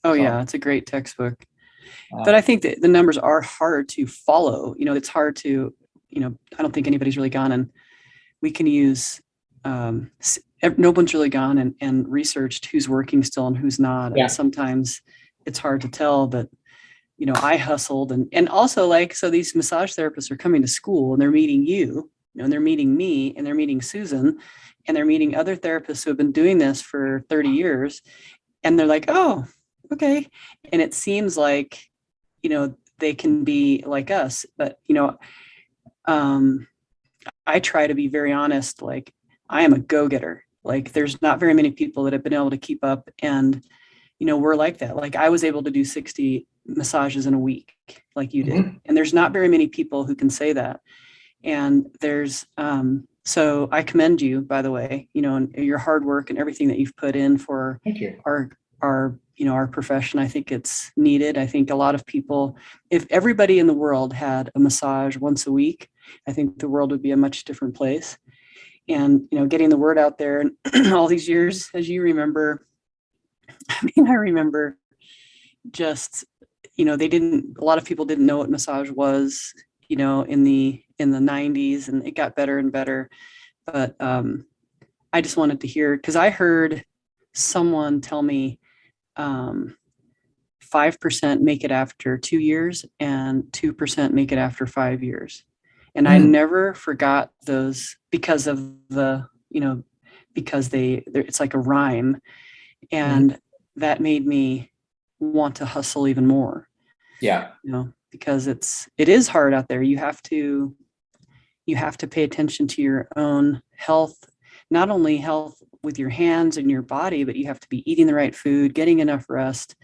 Oh, yeah, it's a great textbook. But I think that the numbers are hard to follow. It's hard to, I don't think anybody's really gone, and we can use, no one's really gone and researched who's working still and who's not. Yeah. And sometimes it's hard to tell, but, I hustled. And also, so these massage therapists are coming to school and they're meeting you, and they're meeting me, and they're meeting Susan, and they're meeting other therapists who have been doing this for 30 years. And they're like, oh, okay. And it seems like, they can be like us, but, I try to be very honest. Like, I am a go-getter. Like, there's not very many people that have been able to keep up. And, we're like that. Like, I was able to do 60 massages in a week, like you did. Mm-hmm. And there's not very many people who can say that. And there's, so I commend you, by the way, and your hard work and everything that you've put in for our profession. I think it's needed. I think a lot of people, if everybody in the world had a massage once a week, I think the world would be a much different place. And, getting the word out there and all these years, as you remember, I remember just, a lot of people didn't know what massage was, in the 90s, and it got better and better. But I just wanted to hear, because I heard someone tell me 5% make it after 2 years and 2% make it after 5 years. And I never forgot those because of the, because it's like a rhyme. And that made me want to hustle even more. Yeah. Because it is hard out there. You have to pay attention to your own health, not only health with your hands and your body, but you have to be eating the right food, getting enough rest,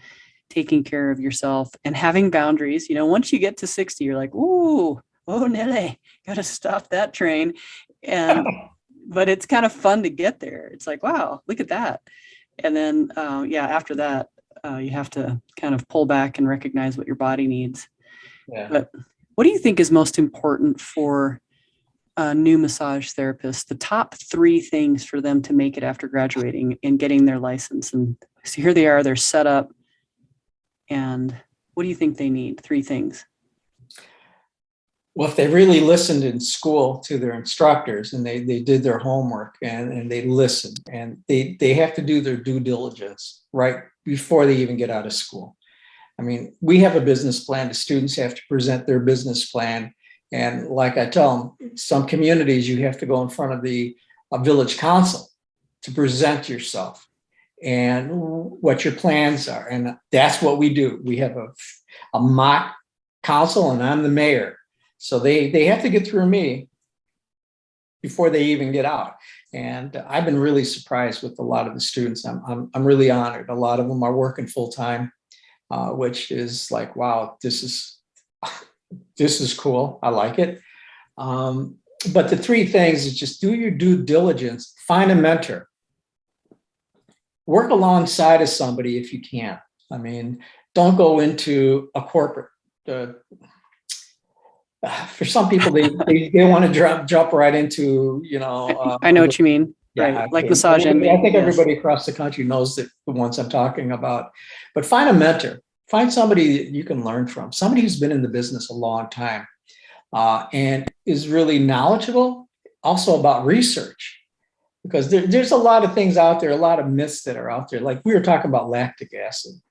taking care of yourself, and having boundaries. Once you get to 60, you're like, ooh, oh, Nelly, gotta stop that train. But it's kind of fun to get there. It's like, wow, look at that. And then, after that, you have to kind of pull back and recognize what your body needs. Yeah. But what do you think is most important for a new massage therapist? The top 3 things for them to make it after graduating and getting their license. And so here they are, they're set up. And what do you think they need? 3 things. Well, if they really listened in school to their instructors and they did their homework and they listened, and they have to do their due diligence right before they even get out of school. I mean, we have a business plan. The students have to present their business plan. And like I tell them, some communities, you have to go in front of the village council to present yourself and what your plans are. And that's what we do. We have a mock council, and I'm the mayor. So they have to get through me before they even get out. And I've been really surprised with a lot of the students. I'm really honored. A lot of them are working full time, which is like, wow, this is cool. I like it. But the 3 things is just do your due diligence, find a mentor, work alongside of somebody if you can. I mean, don't go into a corporate. For some people, they want to jump right into, I know what you mean. Yeah, right. Like Massage Envy. I think Yes. everybody across the country knows the ones I'm talking about. But find a mentor. Find somebody that you can learn from, somebody who's been in the business a long time and is really knowledgeable, also about research. Because there's a lot of things out there, a lot of myths that are out there. Like we were talking about lactic acid.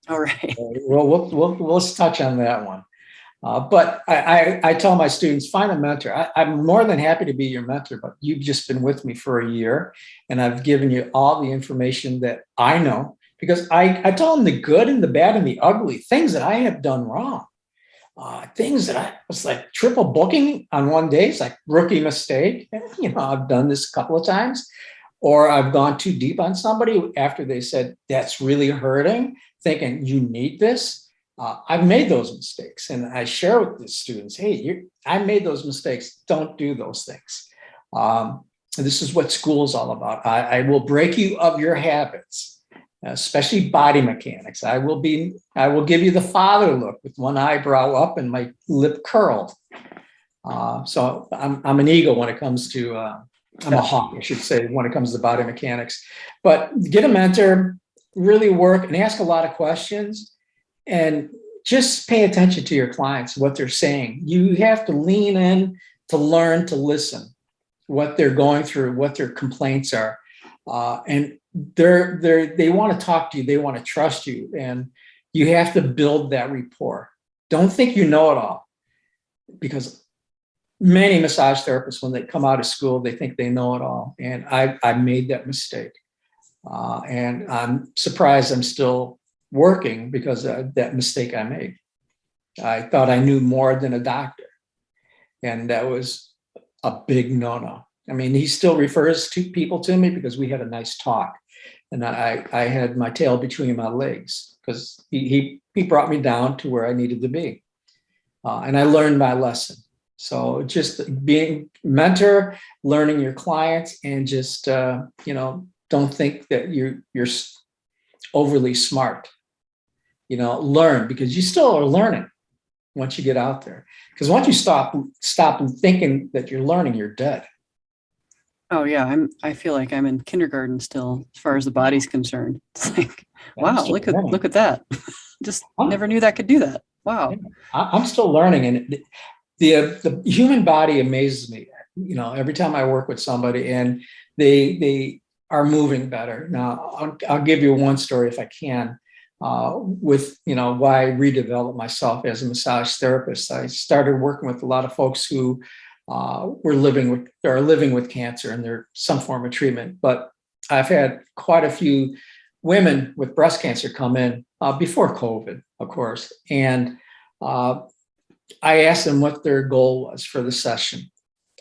All right. We'll touch on that one. But I tell my students, find a mentor. I'm more than happy to be your mentor, but you've just been with me for a year and I've given you all the information that I know, because I tell them the good and the bad and the ugly, things that I have done wrong, things that I was like triple booking on one day. It's like rookie mistake. I've done this a couple of times, or I've gone too deep on somebody after they said, that's really hurting, thinking you need this. I've made those mistakes, and I share with the students, hey, I made those mistakes. Don't do those things. This is what school is all about. I will break you of your habits, especially body mechanics. I will give you the father look with one eyebrow up and my lip curled. So I'm an eagle when it comes to, I'm a hawk, I should say, when it comes to body mechanics. But get a mentor, really work and ask a lot of questions. And just pay attention to your clients, what they're saying. You have to lean in to learn to listen, what they're going through, what their complaints are. And they want to talk to you. They want to trust you. And you have to build that rapport. Don't think you know it all, because many massage therapists, when they come out of school, they think they know it all. And I made that mistake. And I'm surprised I'm still working because of that mistake I made. I thought I knew more than a doctor, and that was a big no-no. I mean, he still refers to people to me because we had a nice talk, and I had my tail between my legs because he brought me down to where I needed to be, and I learned my lesson. So just being mentor, learning your clients, and just don't think that you're overly smart. Learn, because you still are learning once you get out there. Because once you stop thinking that you're learning, you're dead. Oh yeah, I feel like I'm in kindergarten still, as far as the body's concerned. It's like, wow, look at that. Just never knew that could do that. Wow. I'm still learning, and the human body amazes me. Every time I work with somebody, and they are moving better. Now, I'll give you one story if I can. With why I redeveloped myself as a massage therapist. I started working with a lot of folks who are living with cancer and they're some form of treatment. But I've had quite a few women with breast cancer come in before COVID, of course, and I asked them what their goal was for the session.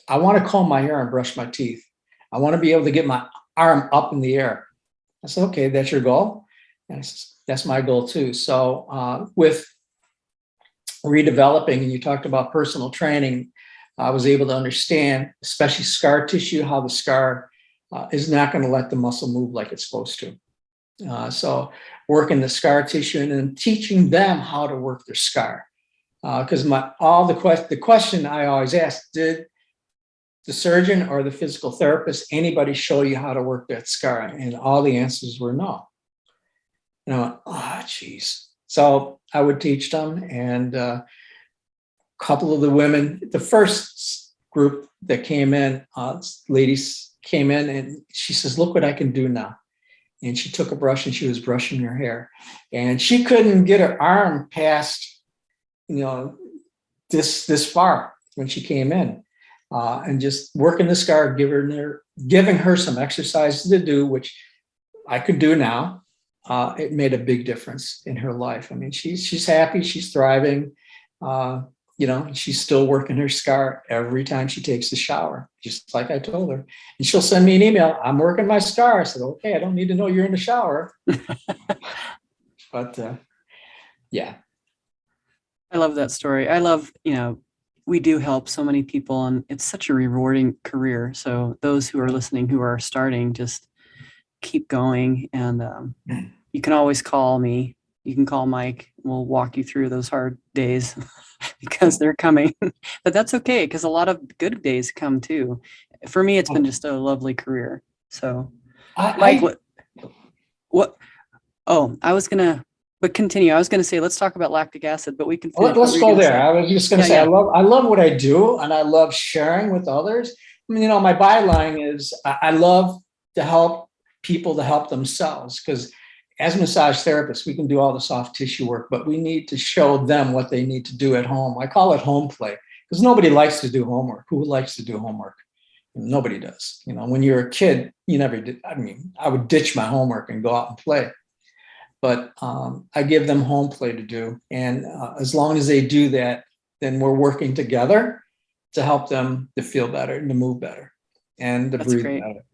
I want to comb my hair and brush my teeth. I want to be able to get my arm up in the air. I said, okay, that's your goal. And I said, that's my goal too. So with redeveloping, and you talked about personal training, I was able to understand, especially scar tissue, how the scar is not going to let the muscle move like it's supposed to. So working the scar tissue and then teaching them how to work their scar. Because the question I always ask, did the surgeon or the physical therapist, anybody show you how to work that scar? And all the answers were no. Geez. So I would teach them, and a couple of the women, the first group that came in, ladies came in, and she says, look what I can do now. And she took a brush and she was brushing her hair, and she couldn't get her arm past, this far when she came in, and just working the scar, giving her some exercises to do, which I could do now. It made a big difference in her life. I mean, she's happy, she's thriving. She's still working her scar every time she takes a shower, just like I told her. And she'll send me an email, I'm working my scar. I said, okay, I don't need to know you're in the shower. But yeah. I love that story. I love, we do help so many people, and it's such a rewarding career. So those who are listening, who are starting, just keep going. And you can always call me. You can call Mike. We'll walk you through those hard days because they're coming. But that's okay, because a lot of good days come too. For me, it's been just a lovely career. So, Mike, what? Oh, continue. I was gonna say, let's talk about lactic acid, but we can finish. Let's go there. I was just gonna say, I love what I do, and I love sharing with others. I mean, my byline is I love to help people to help themselves, because as massage therapists, we can do all the soft tissue work, but we need to show them what they need to do at home. I call it home play, because nobody likes to do homework. Who likes to do homework? Nobody does. When you're a kid, you never did. I mean, I would ditch my homework and go out and play. But I give them home play to do. And as long as they do that, then we're working together to help them to feel better and to move better and to breathe better.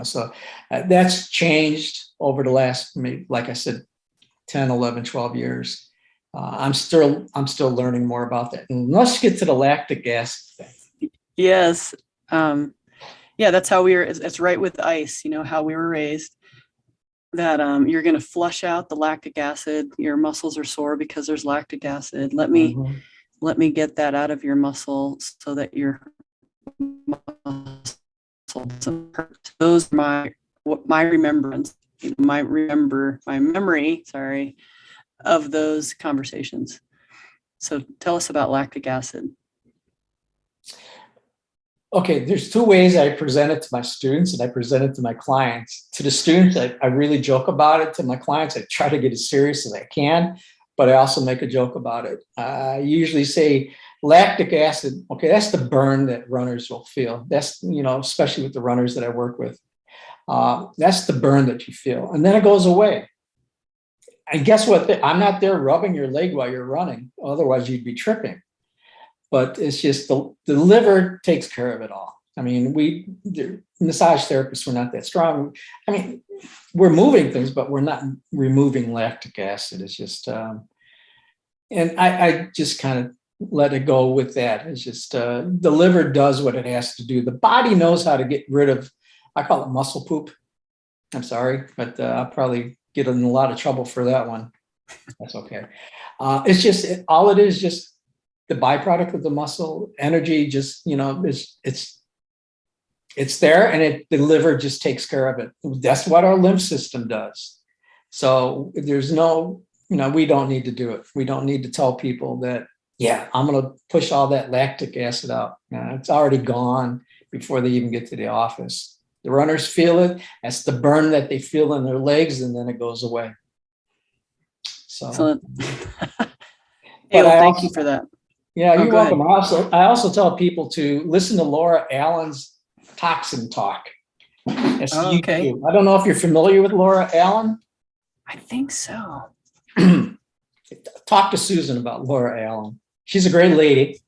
So that's changed over the last, like I said, 10, 11, 12 years. I'm still learning more about that. And let's get to the lactic acid thing. Yes. That's how it's right with ice, how we were raised, that you're going to flush out the lactic acid. Your muscles are sore because there's lactic acid. Let me get that out of your muscle so that your muscles don't hurt. Those are my remembrance, my memory, of those conversations. So tell us about lactic acid. Okay, there's two ways I present it to my students and I present it to my clients. To the students, I really joke about it. To my clients, I try to get as serious as I can, but I also make a joke about it. I usually say lactic acid, okay, that's the burn that runners will feel. That's, especially with the runners that I work with. That's the burn that you feel. And then it goes away. And guess what? I'm not there rubbing your leg while you're running. Otherwise, you'd be tripping. But it's just the liver takes care of it all. I mean, the massage therapists, we're not that strong. I mean, we're moving things, but we're not removing lactic acid. It's just, and I just kind of let it go with that. It's just the liver does what it has to do. The body knows how to get rid of, I call it muscle poop. I'm sorry, but I'll probably get in a lot of trouble for that one. That's okay. It's just, all it is just the byproduct of the muscle energy. Just, it's there, and the liver just takes care of it. That's what our lymph system does. So there's no, we don't need to do it. We don't need to tell people that, I'm going to push all that lactic acid out. It's already gone before they even get to the office. The runners feel it. That's the burn that they feel in their legs, and then it goes away. So, Excellent. but Thank you for that. Yeah, Oh, you're go ahead. welcome. I also tell people to listen to Laura Allen's Toxin Talk. That's Oh, okay. YouTube. I don't know if you're familiar with Laura Allen. I think so. Talk to Susan about Laura Allen. She's a great lady.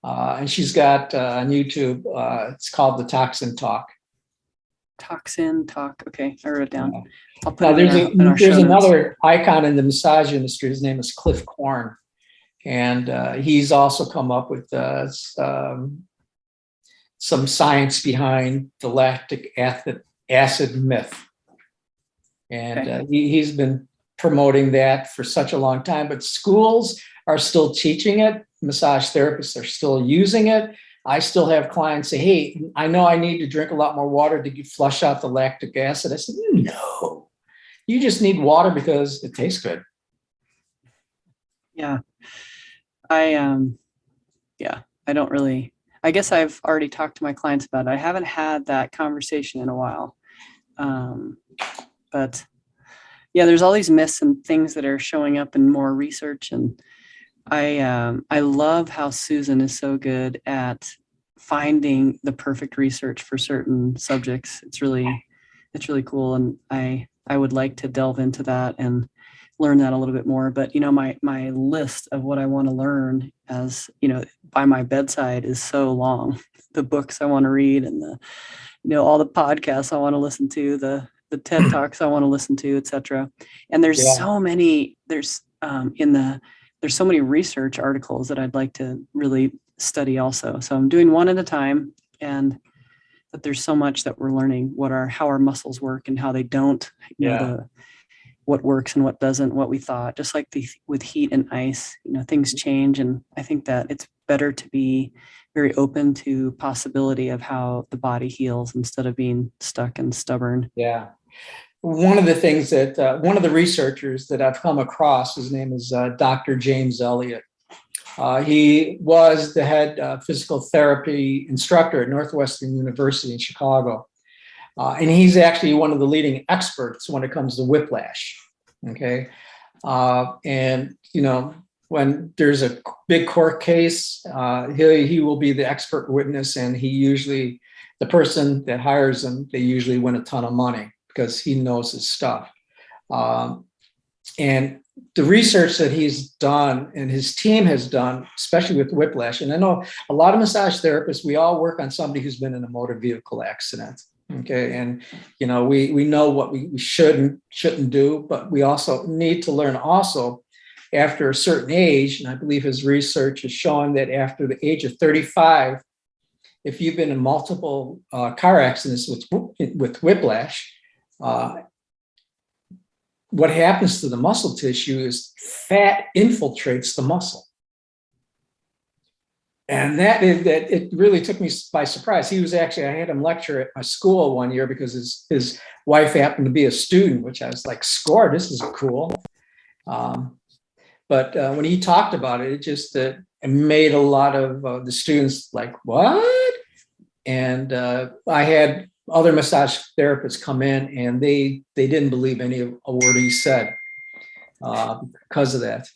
And she's got on YouTube, it's called the Toxin Talk. Toxin Talk. Okay, I wrote it down. Yeah. I'll put it in our There's show notes. another icon in the massage industry. His name is Cliff Korn. And he's also come up with some science behind the lactic acid myth. And he's been promoting that for such a long time, but schools are still teaching it. Massage therapists are still using it. I still have clients say, hey, I know I need to drink a lot more water to flush out the lactic acid. I said, no, you just need water because it tastes good. Yeah. I don't really, I guess I've already talked to my clients about it. I haven't had that conversation in a while. But yeah, there's all these myths and things that are showing up in more research. And I love how Susan is so good at finding the perfect research for certain subjects. It's really cool. And I would like to delve into that and learn that a little bit more. But, my list of what I want to learn as, by my bedside is so long. The books I want to read and all the podcasts I want to listen to, the TED Talks I want to listen to, etc. And there's so many, there's so many research articles that I'd like to really study also. So I'm doing one at a time, but there's so much that we're learning how our muscles work and how they don't, what works and what doesn't, what we thought, just like with heat and ice, things change. And I think that it's better to be very open to possibility of how the body heals instead of being stuck and stubborn. Yeah. One of the things that one of the researchers that I've come across, his name is Dr. James Elliott. He was the head physical therapy instructor at Northwestern University in Chicago. And he's actually one of the leading experts when it comes to whiplash. Okay. And, when there's a big court case, he will be the expert witness. And the person that hires him, they usually win a ton of money because he knows his stuff. And the research that he's done and his team has done, especially with whiplash, and I know a lot of massage therapists, we all work on somebody who's been in a motor vehicle accident. Okay. And, we know what we shouldn't do, but we also need to learn also after a certain age. And I believe his research is showing that after the age of 35, if you've been in multiple car accidents with whiplash, what happens to the muscle tissue is fat infiltrates the muscle. And that it really took me by surprise. I had him lecture at my school one year because his wife happened to be a student, which I was like, score, this is cool. But when he talked about it, it made a lot of the students like, what? And I had other massage therapists come in and they didn't believe any of a word he said because of that.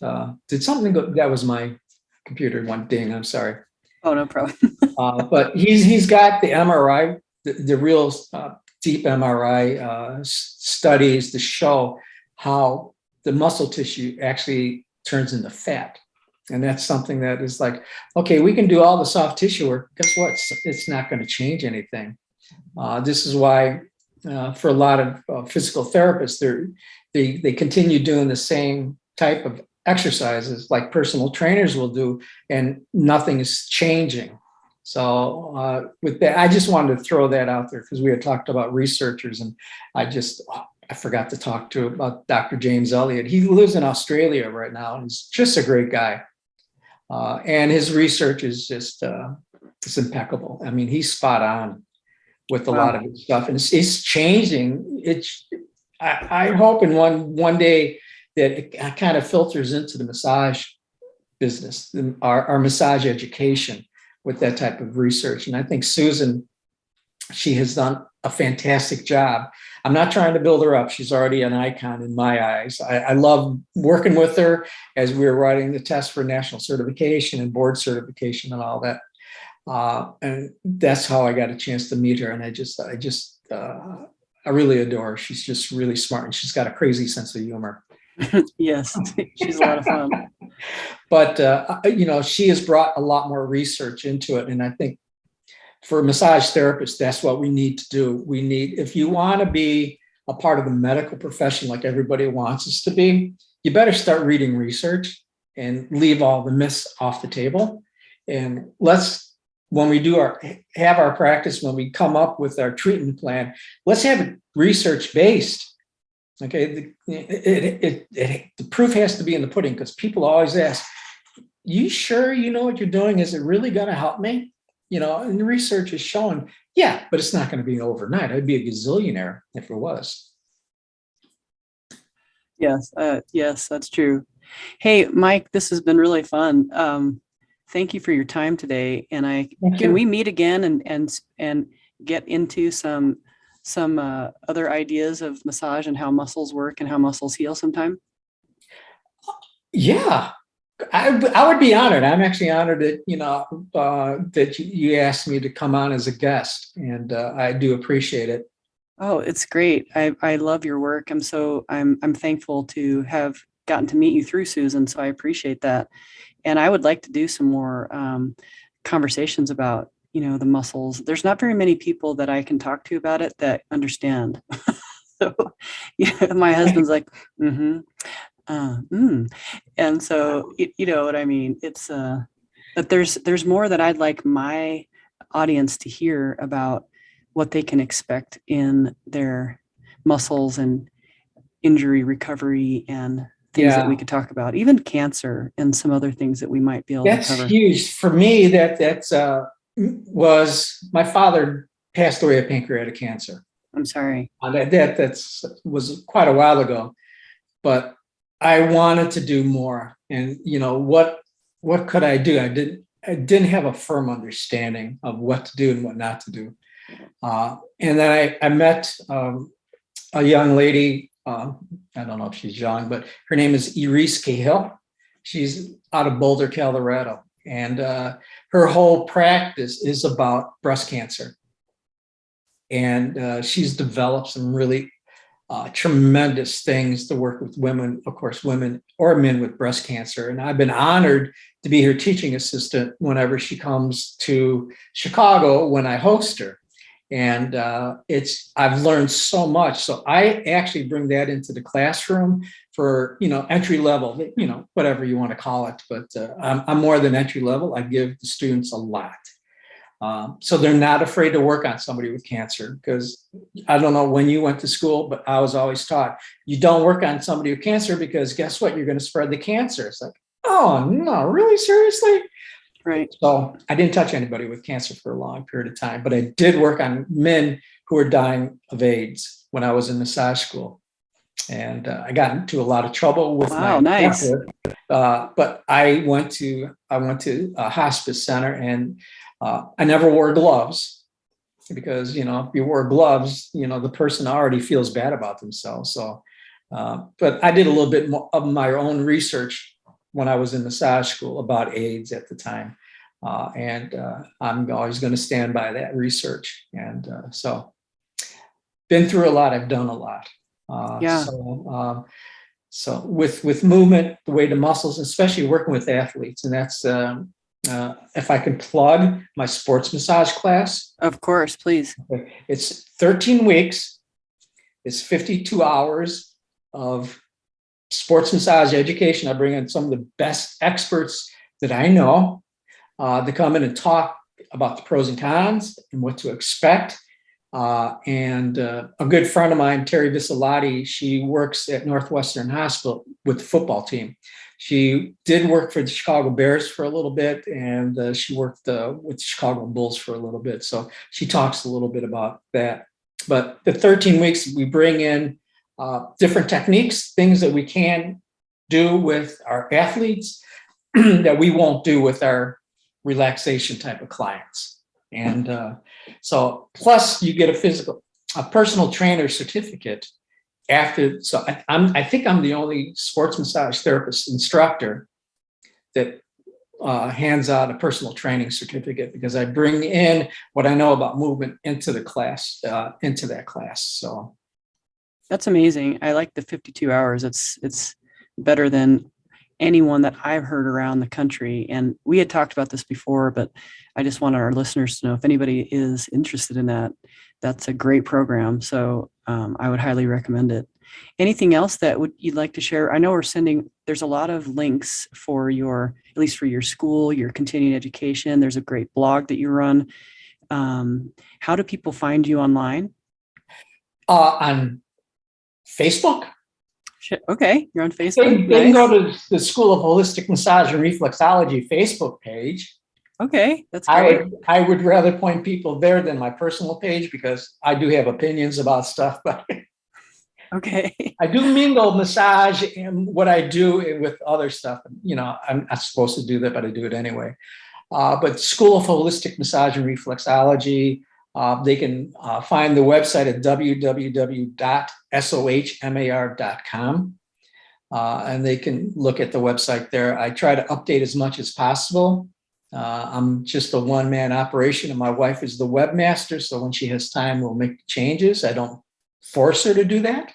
Did something go? That was my computer one ding. I'm sorry. Oh, no problem. But he's got the MRI, the real deep MRI studies to show how the muscle tissue actually turns into fat. And that's something that is like, okay, we can do all the soft tissue work. Guess what? It's not going to change anything. This is why for a lot of physical therapists, they continue doing the same type of exercises like personal trainers will do, and nothing is changing. So with that, I just wanted to throw that out there because we had talked about researchers, and I forgot to talk about Dr. James Elliott. He lives in Australia right now, and he's just a great guy. And his research is just it's impeccable. I mean, he's spot on with a lot of his stuff, and it's changing. I hope in one day that it kind of filters into the massage business, our massage education with that type of research. And I think Susan She has done a fantastic job. I'm not trying to build her up. She's already an icon in my eyes. I love working with her as we were writing the test for national certification and board certification and all that. And that's how I got a chance to meet her. And I really adore her. She's just really smart, and she's got a crazy sense of humor. Yes, she's a lot of fun. But, she has brought a lot more research into it. And I think for massage therapists, that's what we need to do. If you want to be a part of the medical profession like everybody wants us to be, you better start reading research and leave all the myths off the table. And when we have our practice, when we come up with our treatment plan, let's have it research based. Okay, the proof has to be in the pudding, because people always ask, "You sure you know what you're doing? Is it really going to help me?" And the research is showing, yeah, but it's not going to be overnight. I'd be a gazillionaire if it was. Yes, yes, that's true. Hey, Mike, this has been really fun. Thank you for your time today. And can we meet again and get into some other ideas of massage and how muscles work and how muscles heal sometime? Yeah, I would be honored. I'm actually honored that that you asked me to come on as a guest, and I do appreciate it. Oh, it's great. I love your work. I'm thankful to have gotten to meet you through Susan. So I appreciate that. And I would like to do some more conversations about, the muscles. There's not very many people that I can talk to about it that understand. So my husband's like, mm-hmm. And so, you know what I mean? It's, but there's more that I'd like my audience to hear about what they can expect in their muscles and injury recovery and things that we could talk about, even cancer and some other things that we might be able to cover. That's huge for me. That's was my father passed away of pancreatic cancer. I'm sorry. That was quite a while ago, but I wanted to do more. And what could I do? I didn't have a firm understanding of what to do and what not to do. And then I met a young lady. I don't know if she's young, but her name is Iris Cahill. She's out of Boulder, Colorado. And her whole practice is about breast cancer. And she's developed some really tremendous things to work with women, of course, women or men with breast cancer. And I've been honored to be her teaching assistant whenever she comes to Chicago when I host her. And I've learned so much. So I actually bring that into the classroom for, entry level, whatever you want to call it. But I'm more than entry level. I give the students a lot. So they're not afraid to work on somebody with cancer, because I don't know when you went to school, but I was always taught you don't work on somebody with cancer because guess what? You're going to spread the cancer. It's like, oh, no, really? Seriously? Right. So I didn't touch anybody with cancer for a long period of time, but I did work on men who were dying of AIDS when I was in massage school. And I got into a lot of trouble with my nice. But I went to a hospice center, and I never wore gloves because, if you wore gloves, the person already feels bad about themselves. So, but I did a little bit more of my own research when I was in massage school about AIDS at the time. And I'm always going to stand by that research. And so been through a lot. I've done a lot. So with movement, the way the muscles, especially working with athletes, and that's if I can plug my sports massage class. Of course, please. It's 13 weeks. It's 52 hours of sports massage education. I bring in some of the best experts that I know to come in and talk about the pros and cons and what to expect. And a good friend of mine, Terry Bisalati, she works at Northwestern Hospital with the football team. She did work for the Chicago Bears for a little bit, and she worked with the Chicago Bulls for a little bit. So she talks a little bit about that. But the 13 weeks, we bring in different techniques, things that we can do with our athletes that we won't do with our relaxation type of clients. And so plus you get a personal trainer certificate after. So I think I'm the only sports massage therapist instructor that hands out a personal training certificate, because I bring in what I know about movement into the class, into that class. So that's amazing. I like the 52 hours. It's better than anyone that I've heard around the country. And we had talked about this before, but I just wanted our listeners to know if anybody is interested in that, that's a great program. So I would highly recommend it. Anything else that you'd like to share? I know there's a lot of links for at least for your school, your continuing education. There's a great blog that you run. How do people find you online? On Facebook. Okay, you're on Facebook. They can go to the School of Holistic Massage and Reflexology Facebook page. Okay, that's great. I would rather point people there than my personal page, because I do have opinions about stuff, but okay. I do mingle massage and what I do with other stuff. I'm not supposed to do that, but I do it anyway. But School of Holistic Massage and Reflexology, they can find the website at www.sohmar.com. And they can look at the website there. I try to update as much as possible. I'm just a one-man operation, and my wife is the webmaster. So when she has time, we'll make changes. I don't force her to do that.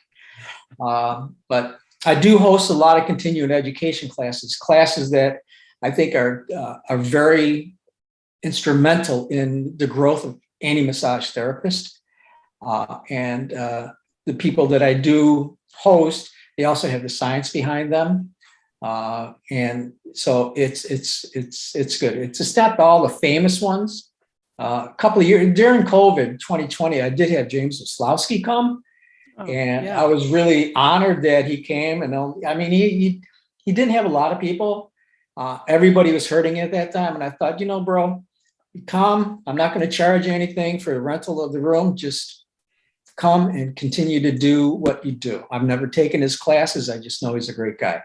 But I do host a lot of continuing education classes that I think are very instrumental in the growth of any massage therapist. And the people that I do host, they also have the science behind them. And so it's good. It's a step to all the famous ones. A couple of years during COVID, 2020, I did have James Waslowski come. I was really honored that he came. And I mean, he didn't have a lot of people. Everybody was hurting at that time. And I thought, bro, come. I'm not going to charge you anything for the rental of the room. Just come and continue to do what you do. I've never taken his classes. I just know he's a great guy.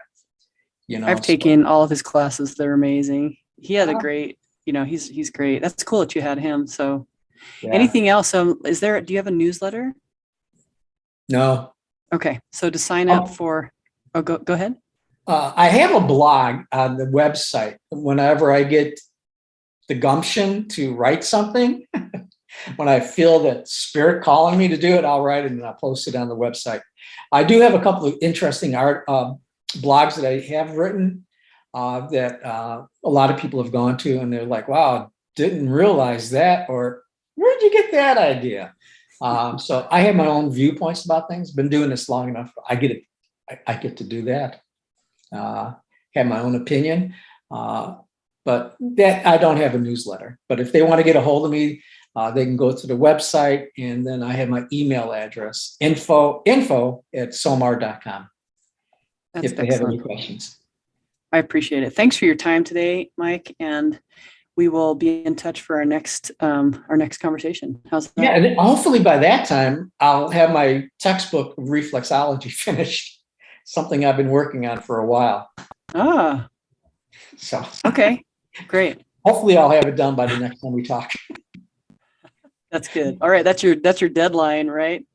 I've taken all of his classes. They're amazing. He had a great, he's great. That's cool that you had him. So anything else? Do you have a newsletter? No. Okay. So to sign up for, go ahead. I have a blog on the website. Whenever I get the gumption to write something, when I feel that spirit calling me to do it, I'll write it and I'll post it on the website. I do have a couple of interesting art blogs that I have written that a lot of people have gone to, and they're like, wow, didn't realize that, or where'd you get that idea? So I have my own viewpoints about things. Been doing this long enough. I get to do that. Have my own opinion. But that I don't have a newsletter. But if they want to get a hold of me, they can go to the website, and then I have my email address, info@sohmar.com. If they have any questions. I appreciate it. Thanks for your time today, Mike, and we will be in touch for our next conversation. How's that? Yeah, and hopefully by that time I'll have my textbook of reflexology finished. Something I've been working on for a while. So okay, great. Hopefully I'll have it done by the next time we talk. That's good. All right, that's your deadline, right?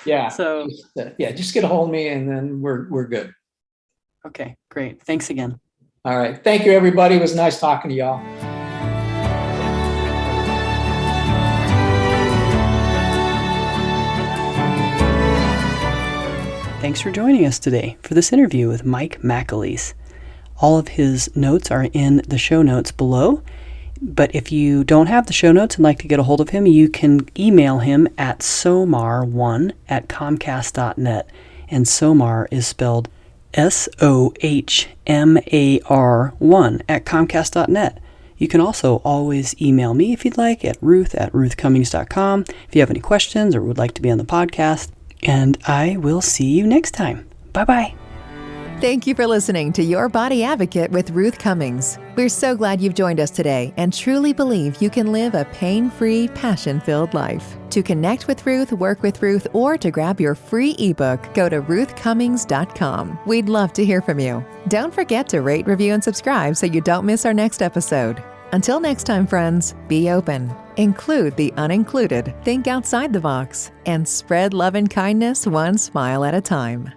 Yeah. So just get a hold of me, and then we're good. Okay, great. Thanks again. All right. Thank you, everybody. It was nice talking to y'all. Thanks for joining us today for this interview with Mike McAleese. All of his notes are in the show notes below. But if you don't have the show notes and like to get a hold of him, you can email him at SOHMAR1@comcast.net. And SOHMAR is spelled SOHMAR1@comcast.net. You can also always email me if you'd like at ruth@ruthcummings.com if you have any questions or would like to be on the podcast. And I will see you next time. Bye-bye. Thank you for listening to Your Body Advocate with Ruth Cummings. We're so glad you've joined us today and truly believe you can live a pain-free, passion-filled life. To connect with Ruth, work with Ruth, or to grab your free ebook, go to ruthcummings.com. We'd love to hear from you. Don't forget to rate, review, and subscribe so you don't miss our next episode. Until next time, friends, be open, include the unincluded, think outside the box, and spread love and kindness one smile at a time.